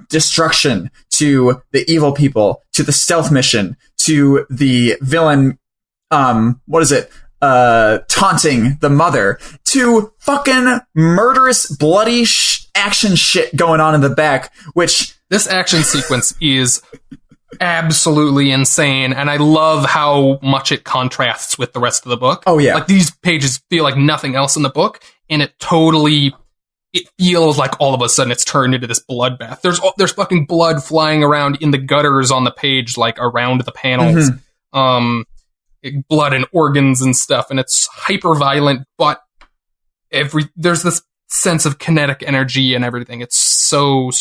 destruction to the evil people to the stealth mission to the villain, taunting the mother to fucking murderous, bloody action shit going on in the back, which this action sequence is absolutely insane, and I love how much it contrasts with the rest of the book. Oh yeah, like these pages feel like nothing else in the book, and it feels like all of a sudden it's turned into this bloodbath. There's fucking blood flying around in the gutters on the page, like around the panels, blood and organs and stuff, and it's hyper violent, but there's this sense of kinetic energy and everything. It's so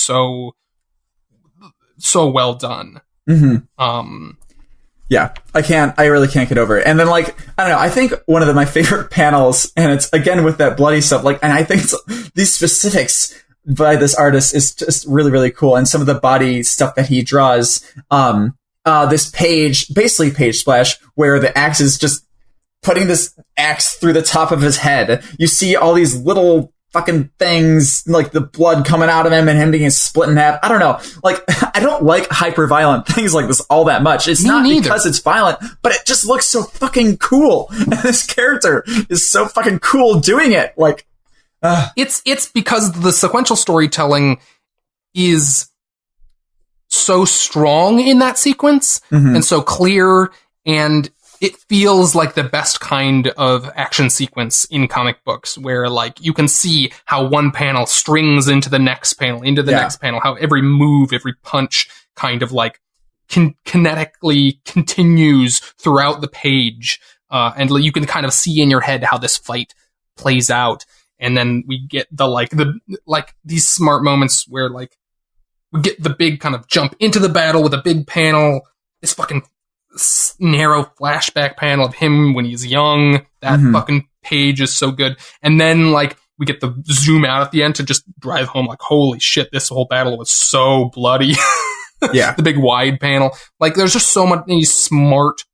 well done. Mm-hmm. Yeah, I really can't get over it. And then like, I don't know, I think one of my favorite panels, and it's again with that bloody stuff, like, and I think these specifics by this artist is just really, really cool. And some of the body stuff that he draws, this page splash where the axe is just putting this axe through the top of his head. You see all these little fucking things, like the blood coming out of him and him being split in half. I don't know. Like, I don't like hyper violent things like this all that much. It's not because it's violent, but it just looks so fucking cool. And this character is so fucking cool doing it. Like, it's because the sequential storytelling is so strong in that sequence and so clear, and it feels like the best kind of action sequence in comic books where like you can see how one panel strings into the next panel, next panel, how every move, every punch kind of like kinetically continues throughout the page. And you can kind of see in your head how this fight plays out. And then we get these smart moments where like we get the big kind of jump into the battle with a big panel, this fucking narrow flashback panel of him when he's young. That fucking page is so good. And then like we get the zoom out at the end to just drive home like, holy shit, this whole battle was so bloody. Yeah. The big wide panel. Like there's just so many smart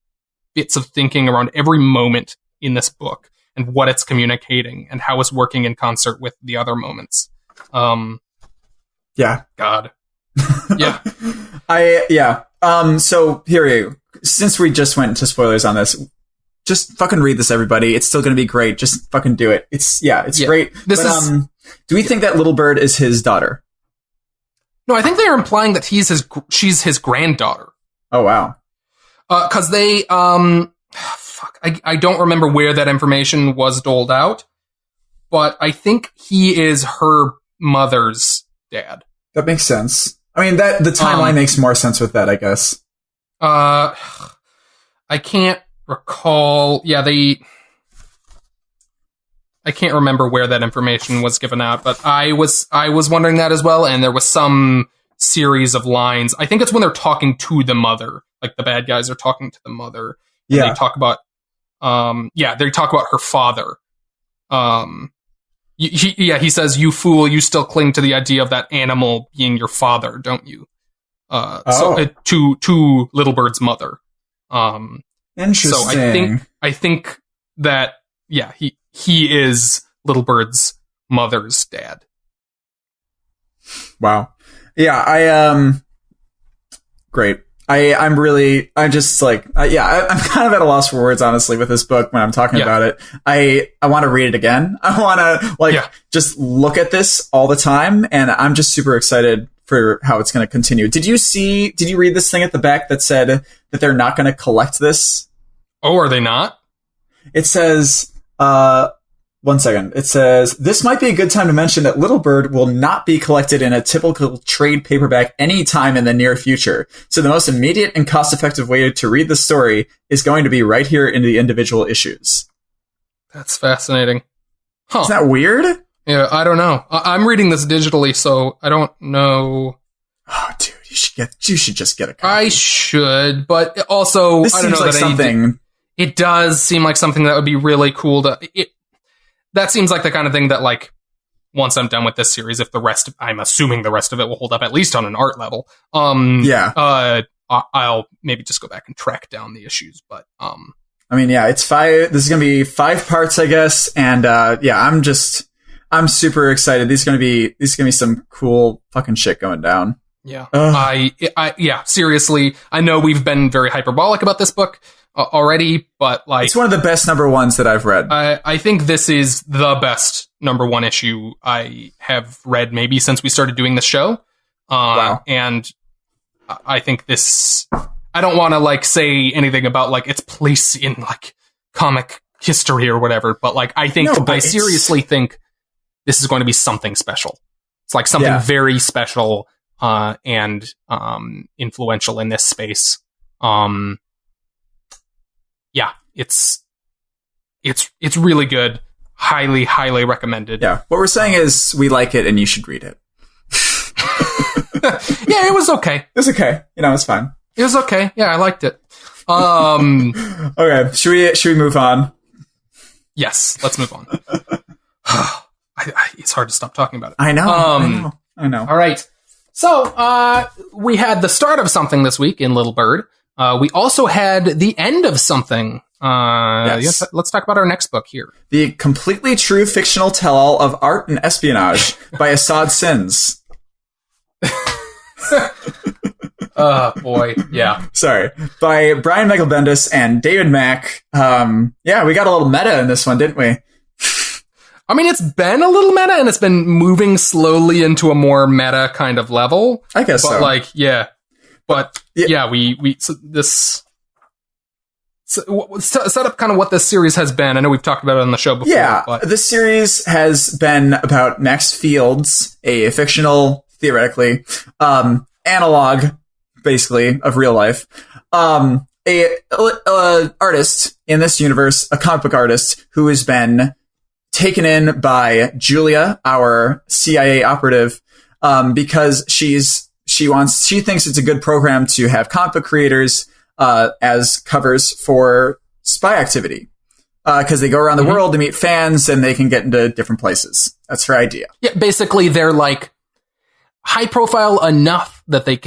bits of thinking around every moment in this book and what it's communicating and how it's working in concert with the other moments. Yeah. God. Yeah. So here we go. Since we just went into spoilers on this, just fucking read this, everybody. It's still going to be great. Just fucking do it. It's great. Do we think that little bird is his daughter? No, I think they are implying that she's his granddaughter. Oh, wow. Cause they, I don't remember where that information was doled out, but I think he is her mother's dad. That makes sense. I mean, that the timeline makes more sense with that, I guess. I can't recall. Yeah, I can't remember where that information was given out, but I was wondering that as well, and there was some series of lines. I think it's when they're talking to the mother, like the bad guys are talking to the mother. Yeah. They talk about they talk about her father. He says, "You fool, you still cling to the idea of that animal being your father, don't you?" To Little Bird's mother. Interesting. So I think that he is Little Bird's mother's dad. Wow. Yeah, great. I'm just like, I'm kind of at a loss for words, honestly, with this book when I'm talking about it. I want to read it again. I want to just look at this all the time. And I'm just super excited for how it's going to continue. Did you read this thing at the back that said that they're not going to collect this? Oh, are they not? It says, one second. It says, this might be a good time to mention that Little Bird will not be collected in a typical trade paperback anytime in the near future. So the most immediate and cost-effective way to read the story is going to be right here in the individual issues. That's fascinating. Huh. Isn't that weird? Yeah, I don't know. I'm reading this digitally, so I don't know. Oh, dude, you should just get a copy. I should, but also, this I don't know. Like something. It does seem like something that would be really cool to... That seems like the kind of thing that, like, once I'm done with this series, I'm assuming the rest of it will hold up at least on an art level. I'll maybe just go back and track down the issues, but, I mean, yeah, it's 5, this is going to be 5 parts, I guess. And, I'm super excited. These are going to be some cool fucking shit going down. Yeah. Seriously, I know we've been very hyperbolic about this book already, but like, it's one of the best number ones that I've read. I think this is the best number one issue I have read maybe since we started doing the show. Wow. And I think this, I don't want to like say anything about like its place in like comic history or whatever, but like, I seriously think this is going to be something special. It's like something very special, and influential in this space. It's really good. Highly, highly recommended. Yeah. What we're saying is we like it and you should read it. Yeah, it was okay. It was okay. It's fine. It was okay. Yeah, I liked it. Okay. Should we move on? Yes, let's move on. It's hard to stop talking about it. I know. All right. So, we had the start of something this week in Little Bird. We also had the end of something. Yes, let's talk about our next book here. The completely true fictional tell-all of art and espionage by Assad Sins. Oh, boy. Yeah. Sorry. By Brian Michael Bendis and David Mack. We got a little meta in this one, didn't we? I mean, it's been a little meta, and it's been moving slowly into a more meta kind of level. I guess so. Set up kind of what this series has been. I know we've talked about it on the show before. Yeah, but this series has been about Max Fields, a fictional, theoretically, analog, basically, of real life. A artist in this universe, a comic book artist, who has been taken in by Julia, our CIA operative, because she thinks it's a good program to have comic book creators as covers for spy activity, because they go around the world to meet fans and they can get into different places. That's her idea. Yeah, basically, they're like high profile enough that they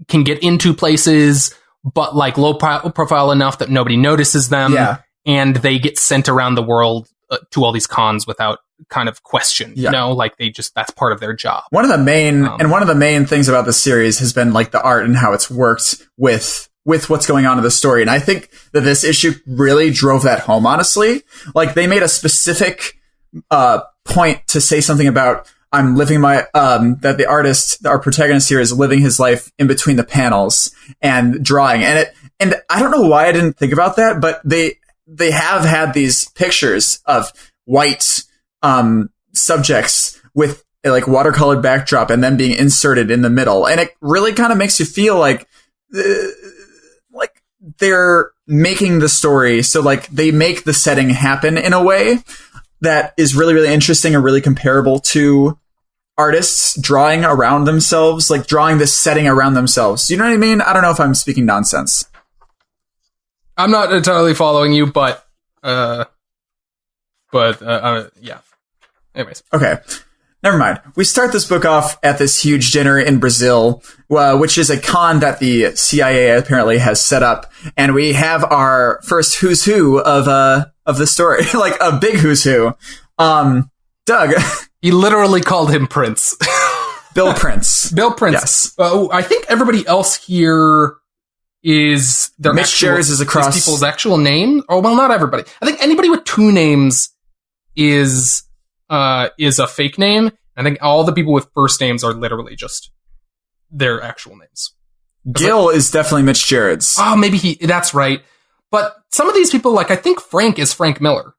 can get into places, but like low profile enough that nobody notices them. Yeah. And they get sent around the world to all these cons without kind of question. Yeah. Like that's part of their job. One of the main things about the series has been like the art and how it's worked with what's going on in the story. And I think that this issue really drove that home, honestly. Like, they made a specific point to say something about, I'm living my, that the artist, our protagonist here, is living his life in between the panels and drawing. And I don't know why I didn't think about that, but they have had these pictures of white subjects with a like watercolored backdrop and then being inserted in the middle. And it really kind of makes you feel like they're making the story. So like they make the setting happen in a way that is really, really interesting and really comparable to artists drawing around themselves, like drawing this setting around themselves. You know what I mean? I don't know if I'm speaking nonsense. I'm not entirely following you, but yeah. Anyways. Okay. Never mind. We start this book off at this huge dinner in Brazil, which is a con that the CIA apparently has set up. And we have our first who's who of the story, like a big who's who. Doug. He literally called him Prince. Bill Prince. Bill Prince. Yes. I think everybody else here is their Mitch Gerads is across people's actual name. Oh, well, not everybody. I think anybody with two names is a fake name. I think all the people with first names are literally just their actual names. Gil is definitely Mitch Gerads. Oh, maybe that's right. But some of these people, like I think Frank is Frank Miller.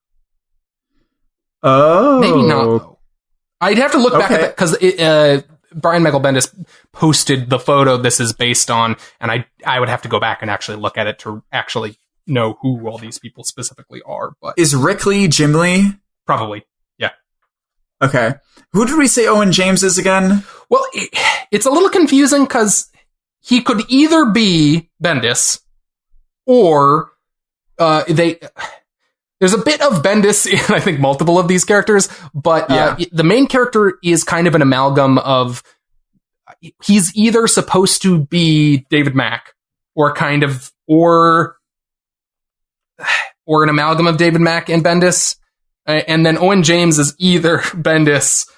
Oh. Maybe not, though. I'd have to look back at that because Brian Michael Bendis posted the photo this is based on, and I would have to go back and actually look at it to actually know who all these people specifically are. But is Rick Lee Jim Lee? Probably, yeah. Okay. Who did we say Owen James is again? Well, it's a little confusing because he could either be Bendis or there's a bit of Bendis in, I think, multiple of these characters, but the main character is kind of an amalgam of, he's either supposed to be David Mack or an amalgam of David Mack and Bendis. And then Owen James is either Bendis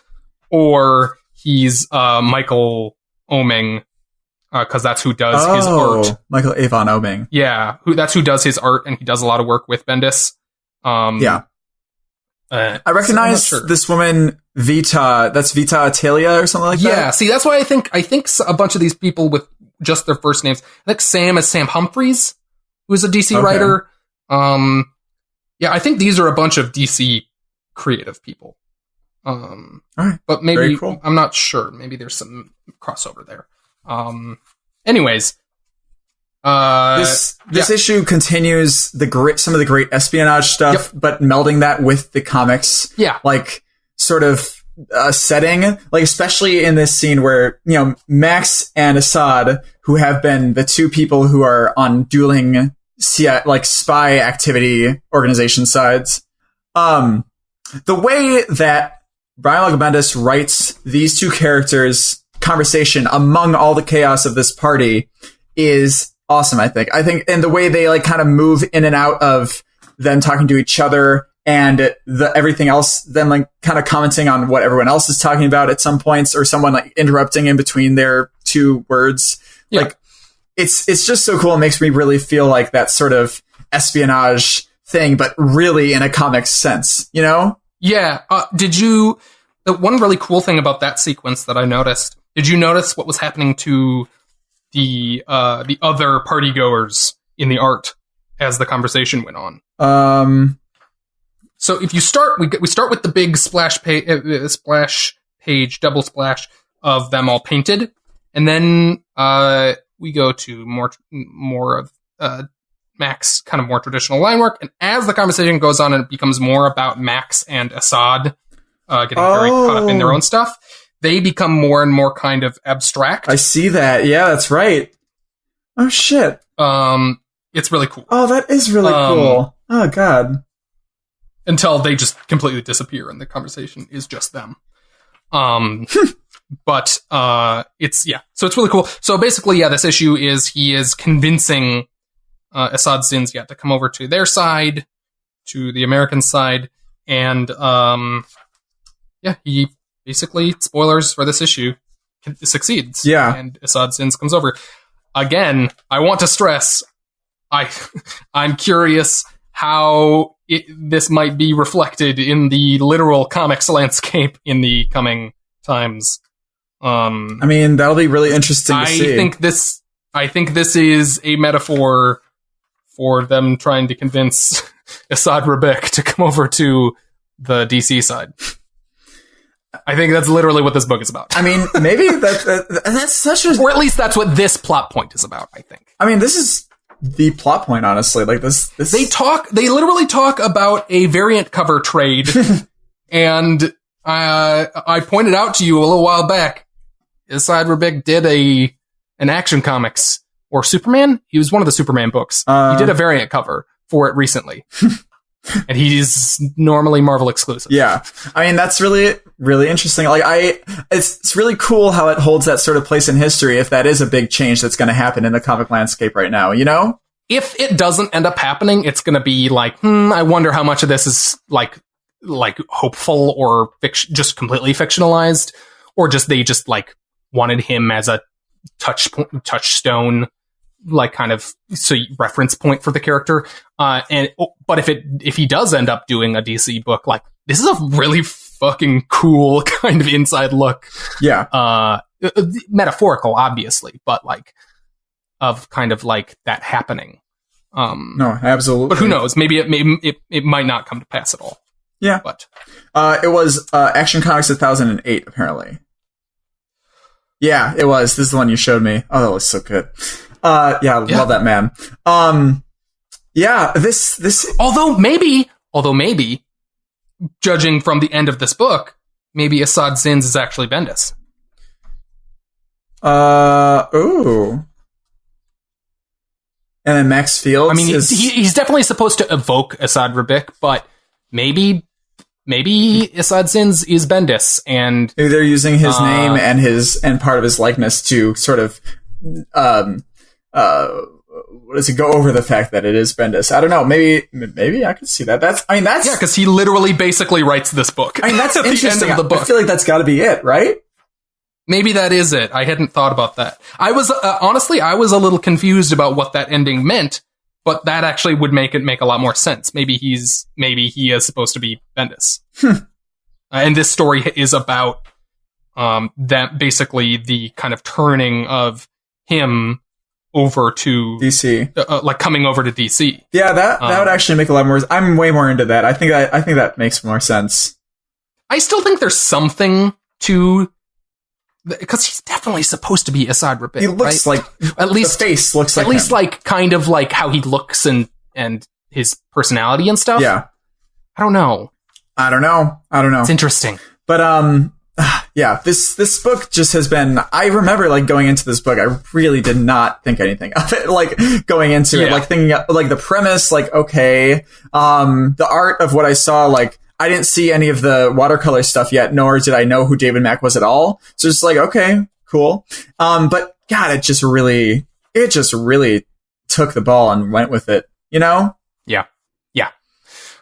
or he's Michael Oeming, because that's who does his art. Michael Avon Oeming. Yeah, that's who does his art, and he does a lot of work with Bendis. I recognize this woman, Vita. That's Vita Atalia or something like that. Yeah, see, that's why I think a bunch of these people with just their first names. I think Sam is Sam Humphries, who's a DC writer. Yeah, I think these are a bunch of DC creative people. All right. But maybe Very cool. I'm not sure. Maybe there's some crossover there. Anyways. This issue continues some of the great espionage stuff, but melding that with the comics, like sort of setting, like especially in this scene where Max and Assad, who have been the two people who are on dueling spy activity organization sides, the way that Brian Michael Bendis writes these two characters' conversation among all the chaos of this party is awesome, I think. And the way they kind of move in and out of them talking to each other and everything else, them kind of commenting on what everyone else is talking about at some points, or someone interrupting in between their two words. Yeah. It's just so cool. It makes me really feel like that sort of espionage thing, but really in a comics sense, Yeah. One really cool thing about that sequence that I noticed, did you notice what was happening to the other partygoers in the art as the conversation went on? So if you start, we start with the big splash page, double splash of them all painted, and then we go to more of Max, kind of more traditional line work, and as the conversation goes on, it becomes more about Max and Assad getting very caught up in their own stuff. They become more and more kind of abstract. I see that. Yeah, that's right. Oh, shit. It's really cool. Oh, that is really cool. Oh, God. Until they just completely disappear and the conversation is just them. But it's, so it's really cool. So basically, this issue is he is convincing Assad Sins to come over to their side, to the American side, and he basically, spoilers for this issue, succeeds. Yeah. And Assad Sins comes over. Again, I want to stress, I'm curious how this might be reflected in the literal comics landscape in the coming times. That'll be really interesting to see. I think this is a metaphor for them trying to convince Assad Rebek to come over to the DC side. I think that's literally what this book is about. I mean, maybe that's such a... Or at least that's what this plot point is about, I think. I mean, this is the plot point, honestly. Like, this... They literally talk about a variant cover trade, and I pointed out to you a little while back, Asad Rabik did an Action Comics, or Superman? He was one of the Superman books. He did a variant cover for it recently. And he's normally Marvel exclusive. Yeah. I mean, that's really, really interesting. Like, it's really cool how it holds that sort of place in history if that is a big change that's going to happen in the comic landscape right now, you know? If it doesn't end up happening, it's going to be like, I wonder how much of this is like hopeful or just completely fictionalized, or they just like wanted him as a touchstone, like kind of reference point for the character. But if he does end up doing a DC book, like, this is a really fucking cool kind of inside look. Yeah. Metaphorical, obviously, but like of kind of like that happening. No, absolutely. But who knows? Maybe it might not come to pass at all. Yeah. But it was Action Comics 2008, apparently. Yeah, it was. This is the one you showed me. Oh, that looks so good. Love that man. This although maybe judging from the end of this book, maybe Asad Zins is actually Bendis. Ooh. And then Max Fields. I mean, he's definitely supposed to evoke Asad Rabik, but maybe Asad Zins is Bendis, and maybe they're using his name and part of his likeness to sort of go over the fact that it is Bendis. I don't know. Maybe I could see that. That's because he literally basically writes this book. I mean, that's at interesting. the end of the book. I feel like that's got to be it, right? Maybe that is it. I hadn't thought about that. I was honestly, I was a little confused about what that ending meant, but that actually would make it make a lot more sense. Maybe he is supposed to be Bendis. And this story is about that, basically the kind of turning of him over to DC, like coming over to DC. Yeah, that would actually make a lot more. I'm way more into that. I think that makes more sense. I still think there's something to, because he's definitely supposed to be Asad Rabik. He looks right? like, at least the face looks like at least him. like kind of like how he looks and his personality and stuff. Yeah, I don't know. It's interesting. But yeah, this book just has been, I remember like going into this book, I really did not think anything of it, like going into it, like thinking like the premise, like, okay, the art of what I saw, like, I didn't see any of the watercolor stuff yet, nor did I know who David Mack was at all. So it's like, okay, cool. But God, it just really took the ball and went with it, you know? Yeah.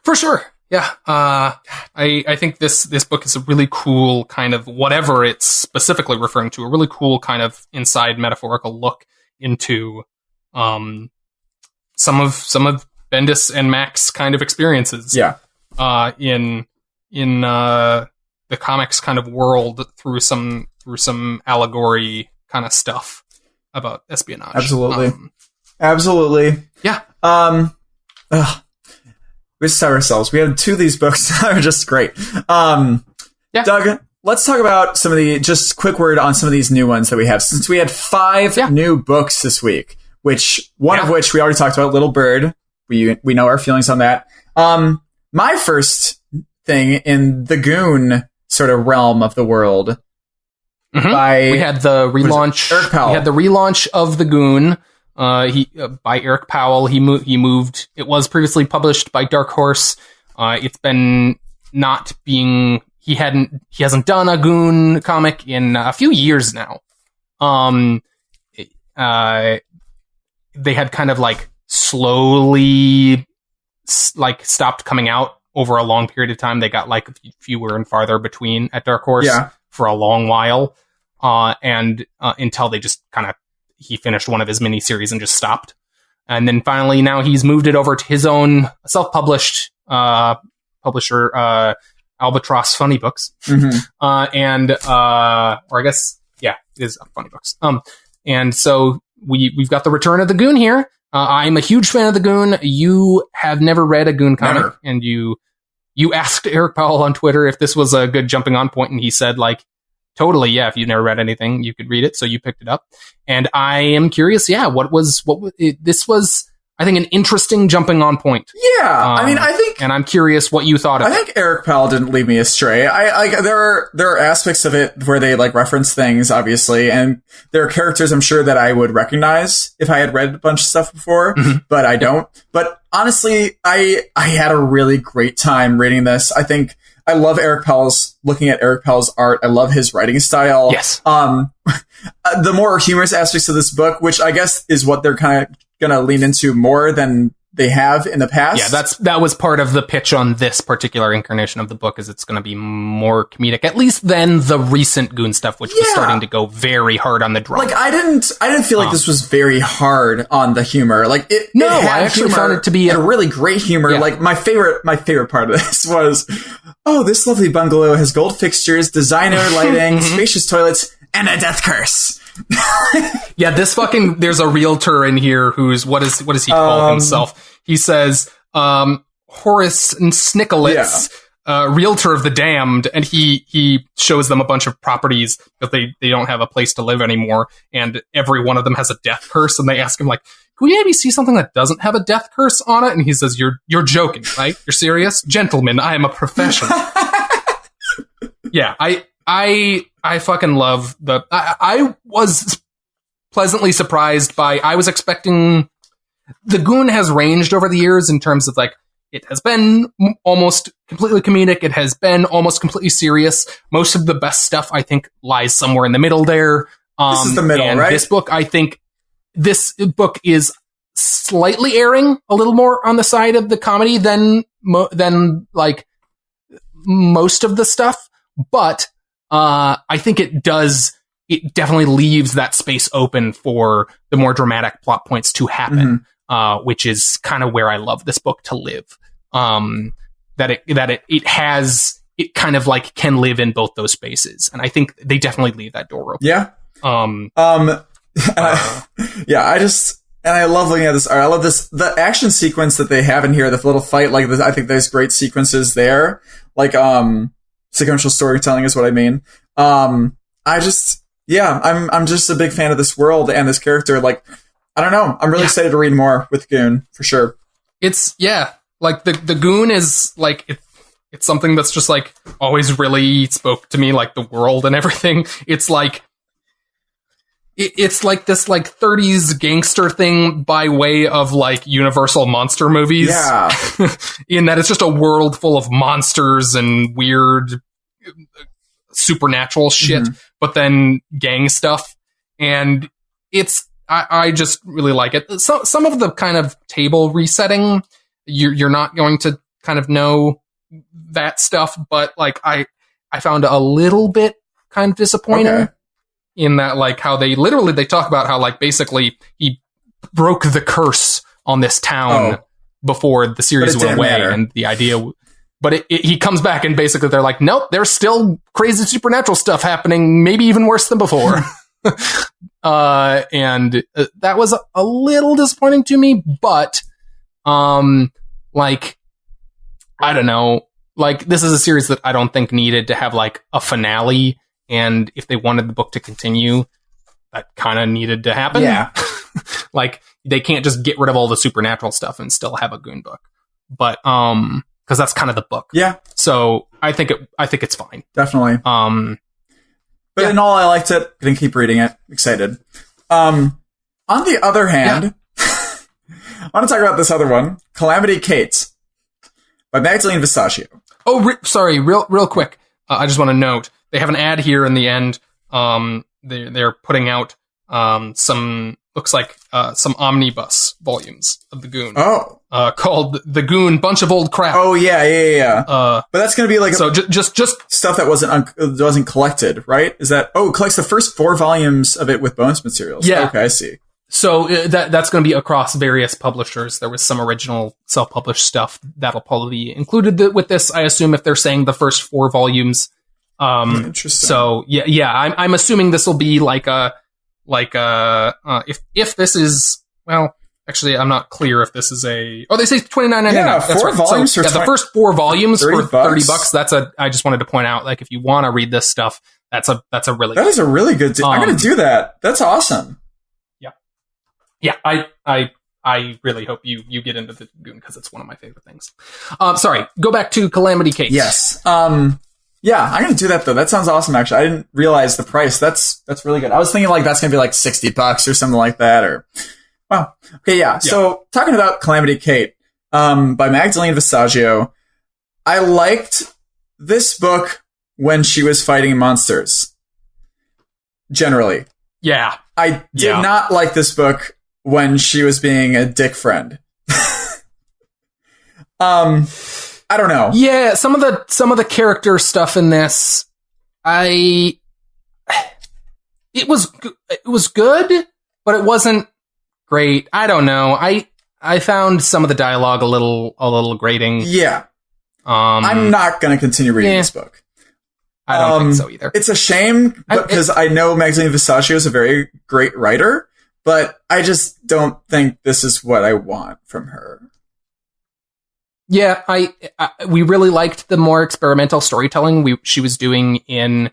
For sure. Yeah. I think this book is a really cool kind of, whatever it's specifically referring to, a really cool kind of inside metaphorical look into some of Bendis and Mack's kind of experiences. Yeah. In the comics kind of world through some allegory kind of stuff about espionage. Absolutely. Yeah. We just tell ourselves. We had 2 of these books that are just great. Doug, let's talk about some of just quick word on some of these new ones that we have. Since we had 5 new books this week, one of which we already talked about, Little Bird. We know our feelings on that. My first thing in the Goon sort of realm of the world. We had the relaunch. Eric Powell. We had the relaunch of the Goon. By Eric Powell. He moved. It was previously published by Dark Horse. It's been not being. He hasn't done a Goon comic in a few years now. They had kind of like slowly like stopped coming out over a long period of time. They got like fewer and farther between at Dark Horse for a long while. And until they just kind of, he finished one of his miniseries and just stopped. And then finally now he's moved it over to his own self-published publisher, Albatross Funny Books. Or I guess, yeah, it is Funny Books. And so we've got the return of the Goon here. I'm a huge fan of the Goon. You have never read a Goon comic, and you you asked Eric Powell on Twitter if this was a good jumping on point, and he said, like, totally, yeah, if you've never read anything, you could read it, so you picked it up. And I am curious, this was, I think, an interesting jumping on point. Yeah, I mean, I think... And I'm curious what you thought of it. I think Eric Powell didn't lead me astray. There are aspects of it where they, like, reference things, obviously, and there are characters I'm sure that I would recognize if I had read a bunch of stuff before, but I don't. But honestly, I had a really great time reading this. I think I love looking at Eric Powell's art. I love his writing style. Yes. The more humorous aspects of this book, which I guess is what they're kind of going to lean into more than they have in the past. Yeah, that was part of the pitch on this particular incarnation of the book, is it's going to be more comedic, at least than the recent Goon stuff, which was starting to go very hard on the drama. Like, I didn't feel like this was very hard on the humor. Like, I actually found it to be a really great humor. Yeah. Like, my favorite part of this was, oh, this lovely bungalow has gold fixtures, designer lighting, spacious toilets, and a death curse. Yeah, there's a realtor in here who's, what does he call himself? He says, Horace Snickolitz, realtor of the damned, and he shows them a bunch of properties that they don't have a place to live anymore, and every one of them has a death curse, and they ask him, like, can we maybe see something that doesn't have a death curse on it? And he says, you're joking, right? You're serious? Gentlemen, I am a professional. Yeah, I fucking love I was pleasantly surprised by, I was expecting, the Goon has ranged over the years in terms of, like, it has been almost completely comedic, it has been almost completely serious. Most of the best stuff, I think, lies somewhere in the middle there. This is the middle, and right? This book is slightly erring a little more on the side of the comedy than like most of the stuff, but I think it definitely leaves that space open for the more dramatic plot points to happen, which is kind of where I love this book to live. That it kind of, like, can live in both those spaces, and I think they definitely leave that door open. Yeah. I love looking at this art. I love the action sequence that they have in here, the little fight. Like, I think there's great sequences there. Like, sequential storytelling is what I mean. I'm just a big fan of this world and this character. Like, I don't know. I'm really excited to read more with Goon, for sure. It's, like, the Goon is, like, it's something that's just, like, always really spoke to me, like, the world and everything. It's like, it's like this, like, 30s gangster thing by way of, like, Universal monster movies. Yeah. In that it's just a world full of monsters and weird supernatural shit, but then gang stuff. And I just really like it. So, some of the kind of table resetting, you're not going to kind of know that stuff, but, like, I found a little bit kind of disappointing. Okay. In that, like, how they talk about how, like, basically he broke the curse on this town before the series went away, and the idea, but he comes back and basically they're like, nope, there's still crazy supernatural stuff happening, maybe even worse than before. And that was a little disappointing to me, but like, I don't know, like, this is a series that I don't think needed to have, like, a finale. And if they wanted the book to continue, that kind of needed to happen. Yeah. Like, they can't just get rid of all the supernatural stuff and still have a Goon book. But, because that's kind of the book. Yeah. So I think it's fine. Definitely. But in all, I liked it. Gonna keep reading it. Excited. On the other hand, I want to talk about this other one, Calamity Kate by Magdalene Visaggio. Oh, sorry. Real quick. I just want to note, they have an ad here in the end. They're putting out some omnibus volumes of the Goon. Oh, called The Goon Bunch of Old Crap. Oh yeah. But that's going to be like just stuff that wasn't collected, right? Is that it collects the first 4 volumes of it with bonus materials? Yeah. Okay, I see. So that's going to be across various publishers. There was some original self-published stuff that'll probably be included with this. I assume if they're saying the first 4 volumes. Interesting. So yeah. I'm assuming this will be if this is, well, Actually, I'm not clear if this is a... Oh, they say $29.99. Yeah, That's four right. volumes So, for the first 4 volumes for $30. $30. I just wanted to point out, like, if you want to read this stuff, that's a really That is a really good deal. I'm going to do that. That's awesome. Yeah, I really hope you get into the Goon because it's one of my favorite things. Sorry, go back to Calamity Kate. Yes. Yeah, I'm going to do that though. That sounds awesome. Actually, I didn't realize the price. That's really good. I was thinking like that's going to be like $60 or something like that. Or wow. Okay, yeah. So talking about Calamity Kate, by Magdalene Visaggio, I liked this book when she was fighting monsters. Generally, yeah. I did not like this book when she was being a dick friend. I don't know. Yeah, some of the character stuff in this, it was good, but it wasn't great. I don't know. I found some of the dialogue a little grating. Yeah. I'm not going to continue reading this book. I don't think so either. It's a shame because I know Magdalene Visaggio is a very great writer, but I just don't think this is what I want from her. Yeah, we really liked the more experimental storytelling she was doing in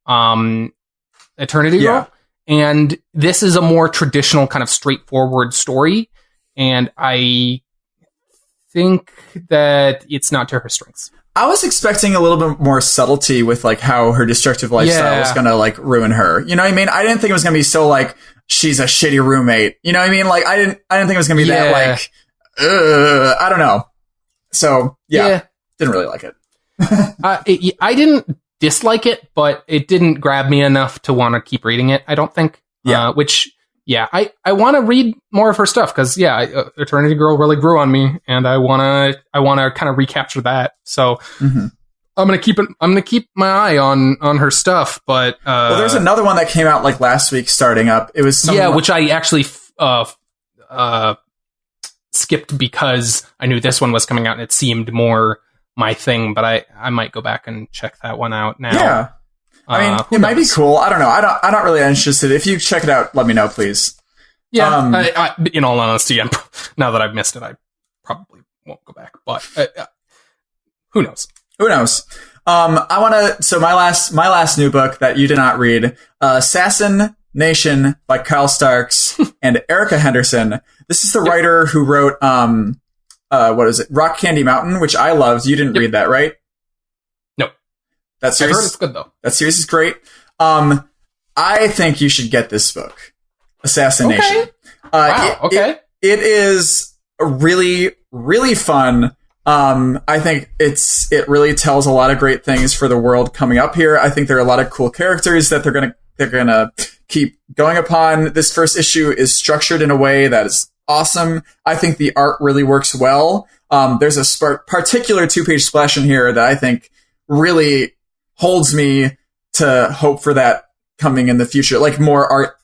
Eternity Girl, and this is a more traditional kind of straightforward story, and I think that it's not to her strengths. I was expecting a little bit more subtlety with like how her destructive lifestyle was going to like ruin her. You know what I mean? I didn't think it was going to be so like she's a shitty roommate. You know what I mean? Like I didn't think it was going to be that like I don't know. So didn't really like it. I didn't dislike it, but it didn't grab me enough to want to keep reading it. I don't think. I want to read more of her stuff because Eternity Girl really grew on me, and I want to kind of recapture that. So I'm gonna keep my eye on her stuff. But well, there's another one that came out like last week, starting up. It was which I actually skipped because I knew this one was coming out and it seemed more my thing, but I might go back and check that one out now. Yeah. I mean, it might be cool. I don't know. I'm not really interested. If you check it out, let me know, please. Yeah. In all honesty, now that I've missed it, I probably won't go back, but who knows? Who knows? I want to, so my last new book that you did not read, Assassin Nation by Kyle Starks and Erica Henderson. This is the writer who wrote, what is it? Rock Candy Mountain, which I loved. You didn't read that, right? No. That series, I've heard it's good though. That series is great. I think you should get this book, Assassin Nation. Okay. Wow. Okay. It is really, really fun. I think it really tells a lot of great things for the world coming up here. I think there are a lot of cool characters that they're gonna keep going upon. This first issue is structured in a way that is awesome. I think the art really works well. There's a particular 2-page splash in here that I think really holds me to hope for that coming in the future. Like more art,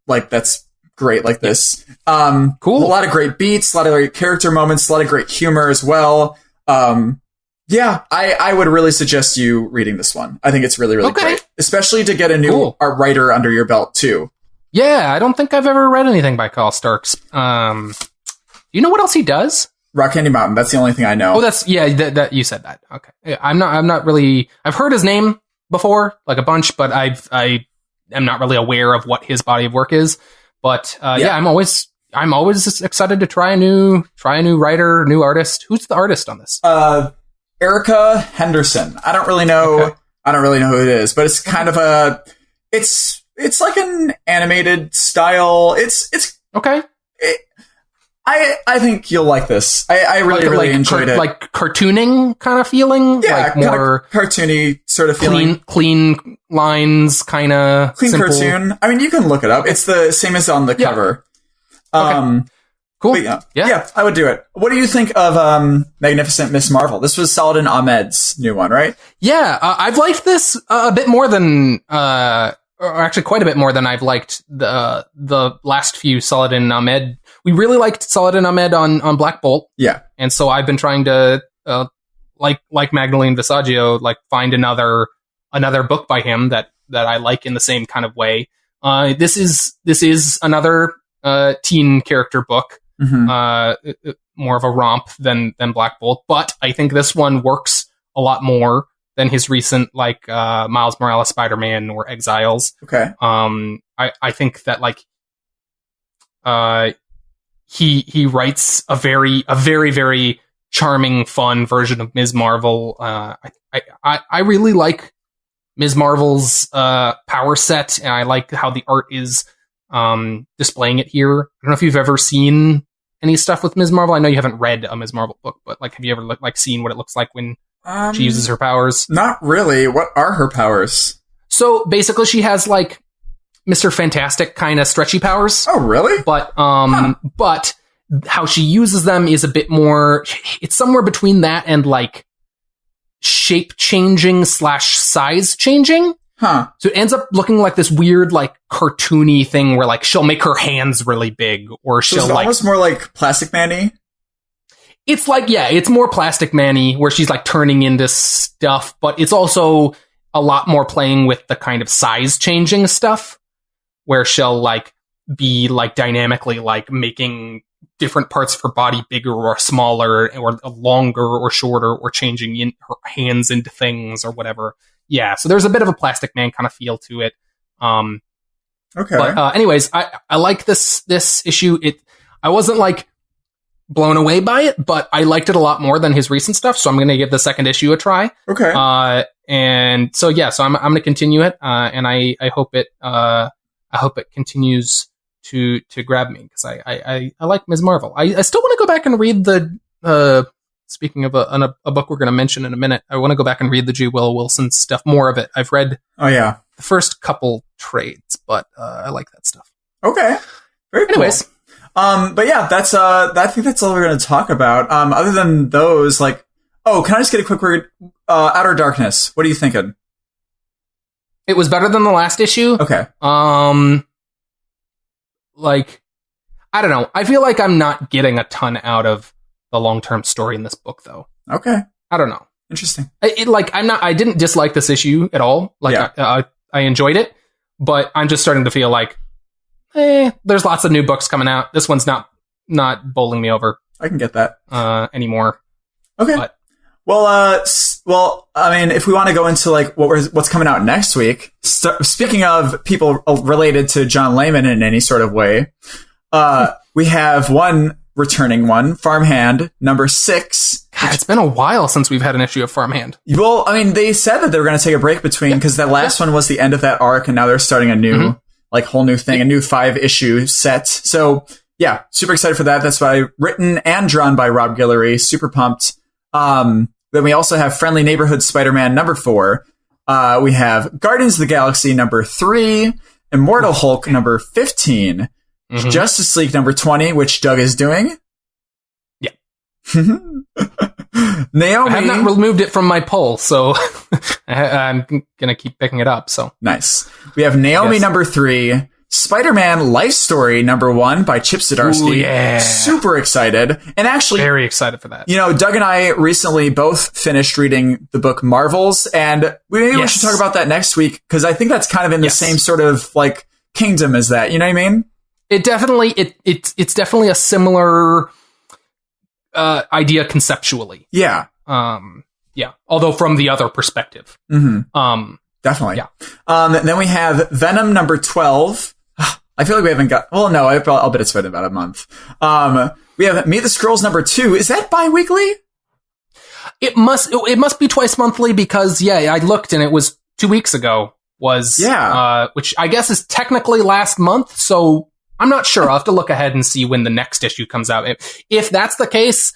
like that's great like this. Cool. A lot of great beats, a lot of great character moments, a lot of great humor as well. I would really suggest you reading this one. I think it's really, really great. Especially to get a new art writer under your belt too. Yeah, I don't think I've ever read anything by Kyle Starks. You know what else he does? Rock Candy Mountain. That's the only thing I know. Oh, that you said that. Okay. I'm not really, I've heard his name before, like a bunch, but I am not really aware of what his body of work is. But I'm always excited to try a new writer, new artist. Who's the artist on this? Erica Henderson. I don't really know. Okay. I don't really know who it is, but it's kind of it's like an animated style. It's okay. I think you'll like this. I really enjoyed it. Like cartooning kind of feeling? Yeah, like more cartoony sort of feeling. Clean lines, kind of clean simple. Cartoon. I mean, you can look it up. It's the same as on the cover. Okay. Cool. Yeah, I would do it. What do you think of Magnificent Miss Marvel? This was Saladin Ahmed's new one, right? Yeah, I've liked this a bit more than, or actually quite a bit more than I've liked the last few Saladin Ahmed. We really liked Saladin Ahmed on Black Bolt. Yeah. And so I've been trying to, like Magdalene Visaggio, like find another book by him that I like in the same kind of way. This is another teen character book. more of a romp than Black Bolt. But I think this one works a lot more than his recent Miles Morales Spider-Man or Exiles. Okay. I think that he writes a very very charming, fun version of Ms. Marvel. I really like Ms. Marvel's power set, and I like how the art is displaying it here. I don't know if you've ever seen any stuff with Ms. Marvel. I know you haven't read a Ms. Marvel book, but have you ever seen what it looks like when she uses her powers? Not really. What are her powers? So basically, she has Mr. Fantastic kind of stretchy powers. Oh, really? But but how she uses them is a bit more. It's somewhere between that and shape changing / size changing. Huh. So it ends up looking like this weird, cartoony thing where she'll make her hands really big, or she'll so it's almost more like Plastic Man-y. It's it's more Plastic Man-y, where she's turning into stuff, but it's also a lot more playing with the kind of size changing stuff, where she'll be dynamically making different parts of her body bigger or smaller or longer or shorter, or changing her hands into things or whatever. Yeah, so there's a bit of a Plastic Man kind of feel to it. Okay. But anyways, I like this issue. I wasn't blown away by it, but I liked it a lot more than his recent stuff, so I'm going to give the second issue a try. Okay. And so I'm going to continue it, and I hope it continues to grab me, because I like Ms. Marvel. I still want to go back and read the speaking of a book we're going to mention in a minute, I want to go back and read the G. Willow Wilson stuff, more of it. I've read the first couple trades, but I like that stuff. Okay. Very cool. Anyways. But yeah, that's I think that's all we're going to talk about. Other than those, can I just get a quick word? Outer Darkness. What are you thinking? It was better than the last issue. Okay. I don't know. I feel like I'm not getting a ton out of the long-term story in this book, though. Okay. I don't know. Interesting. I didn't dislike this issue at all. I enjoyed it, but I'm just starting to feel there's lots of new books coming out. This one's not bowling me over. I can get that. Anymore. Okay. But, well, I mean, if we want to go into what's coming out next week, speaking of people related to John Layman in any sort of way, we have one returning one, Farmhand, number 6. God, it's been a while since we've had an issue of Farmhand. Well, I mean, they said that they were going to take a break between, because that last one was the end of that arc, and now they're starting a new, whole new thing, a new 5-issue set. So, yeah, super excited for that. That's written and drawn by Rob Guillory. Super pumped. Then we also have Friendly Neighborhood Spider-Man number 4. We have Guardians of the Galaxy number 3, Immortal Hulk number 15, Justice League number 20, which Doug is doing. Yeah. Naomi. I have not removed it from my poll, so I'm going to keep picking it up. So nice. We have Naomi number 3, Spider-Man Life Story number 1 by Chip Zdarsky. Ooh, yeah. Super excited. And actually, very excited for that. Doug and I recently both finished reading the book Marvels, and we should talk about that next week, because I think that's kind of in the same sort of kingdom as that. You know what I mean? It definitely it's definitely a similar idea conceptually. Yeah. Yeah. Although from the other perspective. Definitely. Yeah. Then we have Venom number 12. I feel like we haven't got. Well, no, I'll bet it's been about a month. We have Meet the Skrulls number 2. Is that bi-weekly? It must be twice monthly, because I looked and it was 2 weeks ago. Which I guess is technically last month. So I'm not sure. I'll have to look ahead and see when the next issue comes out. If that's the case,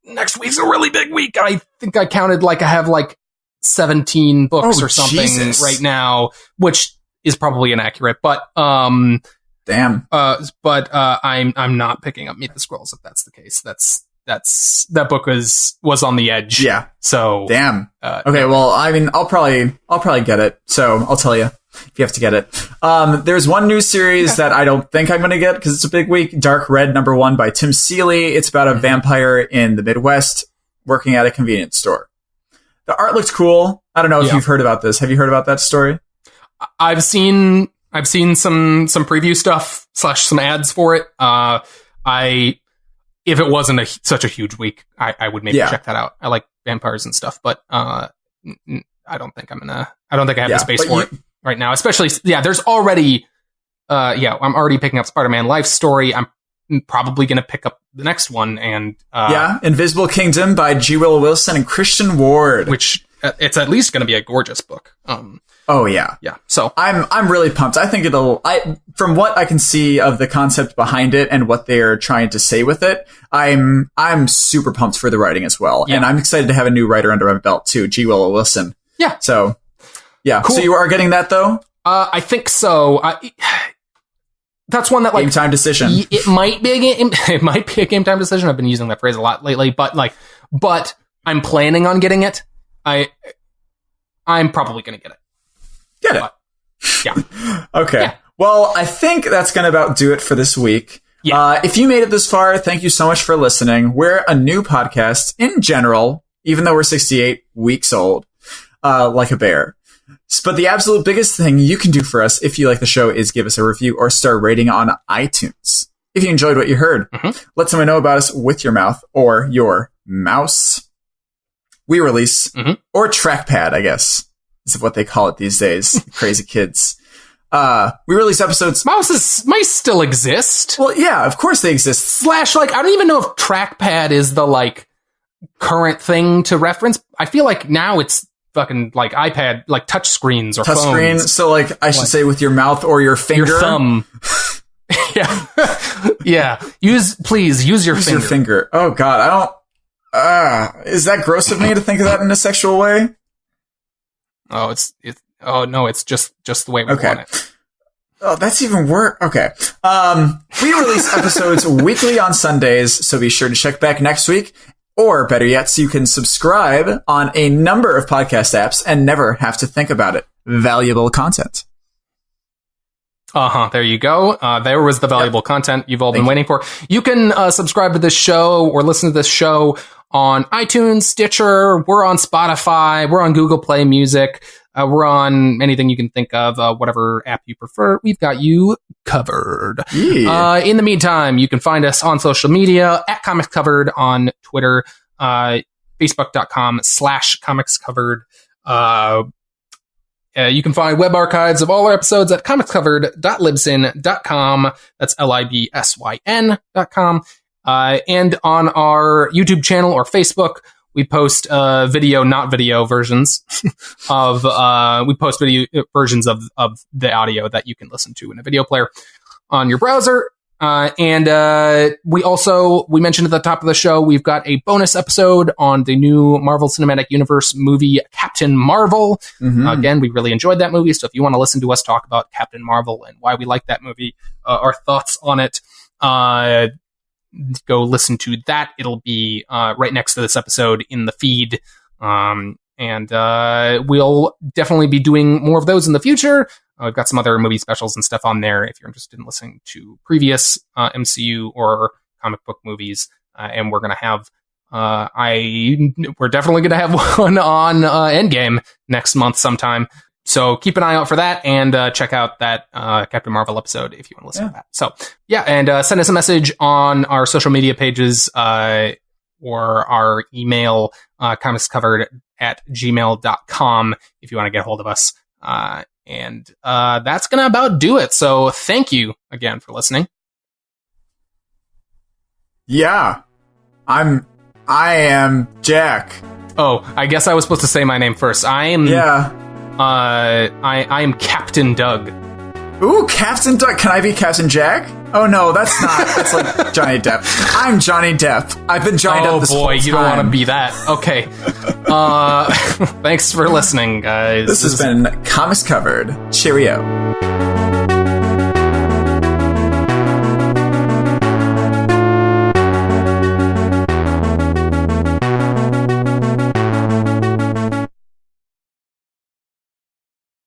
next week's a really big week. I think I counted I have 17 books or something right now, which is probably inaccurate. But damn. But I'm not picking up Meet the Skrulls if that's the case. That book was on the edge. Yeah. So damn. Okay. Well, I mean, I'll probably get it. So I'll tell you if you have to get it. There's one new series that I don't think I'm going to get, because it's a big week. Dark Red number 1 by Tim Seeley. It's about a vampire in the Midwest working at a convenience store. The art looks cool. I don't know if you've heard about this. Have you heard about that story? I've seen some preview stuff / some ads for it. if it wasn't such a huge week, I would maybe check that out. I like vampires and stuff, but I don't think I have the space for it right now. Especially, there's already, I'm already picking up Spider-Man Life Story. I'm probably going to pick up the next one, and Invisible Kingdom by G. Willow Wilson and Christian Ward, which it's at least going to be a gorgeous book. Yeah. So I'm really pumped. I think from what I can see of the concept behind it and what they're trying to say with it, I'm super pumped for the writing as well, and I'm excited to have a new writer under my belt too, G. Willow Wilson. Yeah. So, cool. So you are getting that though? I think so. That's one that, like, game time decision. It might be a game time decision. I've been using that phrase a lot lately, but I'm planning on getting it. I'm probably going to get it. Get it. But, yeah. Okay. Yeah. Well, I think that's going to about do it for this week. Yeah. If you made it this far, thank you so much for listening. We're a new podcast in general, even though we're 68 weeks old, like a bear. But the absolute biggest thing you can do for us if you like the show is give us a review or star rating on iTunes. If you enjoyed what you heard, let someone know about us with your mouth or your mouse. We release, or trackpad, I guess, is what they call it these days. Crazy kids. We release episodes. Mice still exist. Well, yeah, of course they exist. / I don't even know if trackpad is the current thing to reference. I feel like now it's fucking iPad, touch screens or phones. Screen, so I should say with your mouth or your finger. Your thumb. Yeah. Yeah. Please use your finger. Use your finger. Oh God, I don't, is that gross of me to think of that in a sexual way? Oh, no, it's just the way we want it. Oh, that's even worse. Okay. We release episodes weekly on Sundays, so be sure to check back next week. Or better yet, so you can subscribe on a number of podcast apps and never have to think about it. Valuable content. There you go. There was the valuable content you've all been waiting for. You can subscribe to this show or listen to this show on iTunes, Stitcher. We're on Spotify. We're on Google Play Music. We're on anything you can think of, whatever app you prefer. We've got you covered. Yeah. In the meantime, you can find us on social media at Comics Covered on Twitter, Facebook.com/Comics Covered. You can find web archives of all our episodes at comicscovered.libsyn.com. That's LIBSYN.com. And on our YouTube channel or Facebook, we post video, not video versions of we post video versions of the audio that you can listen to in a video player on your browser. And we mentioned at the top of the show, we've got a bonus episode on the new Marvel Cinematic Universe movie, Captain Marvel. Again, we really enjoyed that movie. So if you want to listen to us talk about Captain Marvel and why we like that movie, our thoughts on it, go listen to that. It'll be right next to this episode in the feed. And we'll definitely be doing more of those in the future. We've got some other movie specials and stuff on there if you're interested in listening to previous MCU or comic book movies. And we're going to have, we're definitely going to have one on Endgame next month sometime. So keep an eye out for that and check out that Captain Marvel episode if you want to listen to that. So, and send us a message on our social media pages or our email, comicscovered@gmail.com if you want to get a hold of us. And that's going to about do it. So thank you again for listening. Yeah. I am Jack. Oh, I guess I was supposed to say my name first. I am Captain Doug. Ooh, Captain Doug. Can I be Captain Jack? Oh no, that's not. That's like Johnny Depp. I'm Johnny Depp. I've been Johnny Depp this whole time. Oh boy, you don't want to be that. Okay. Thanks for listening, guys. This has been Comics Covered. Cheerio.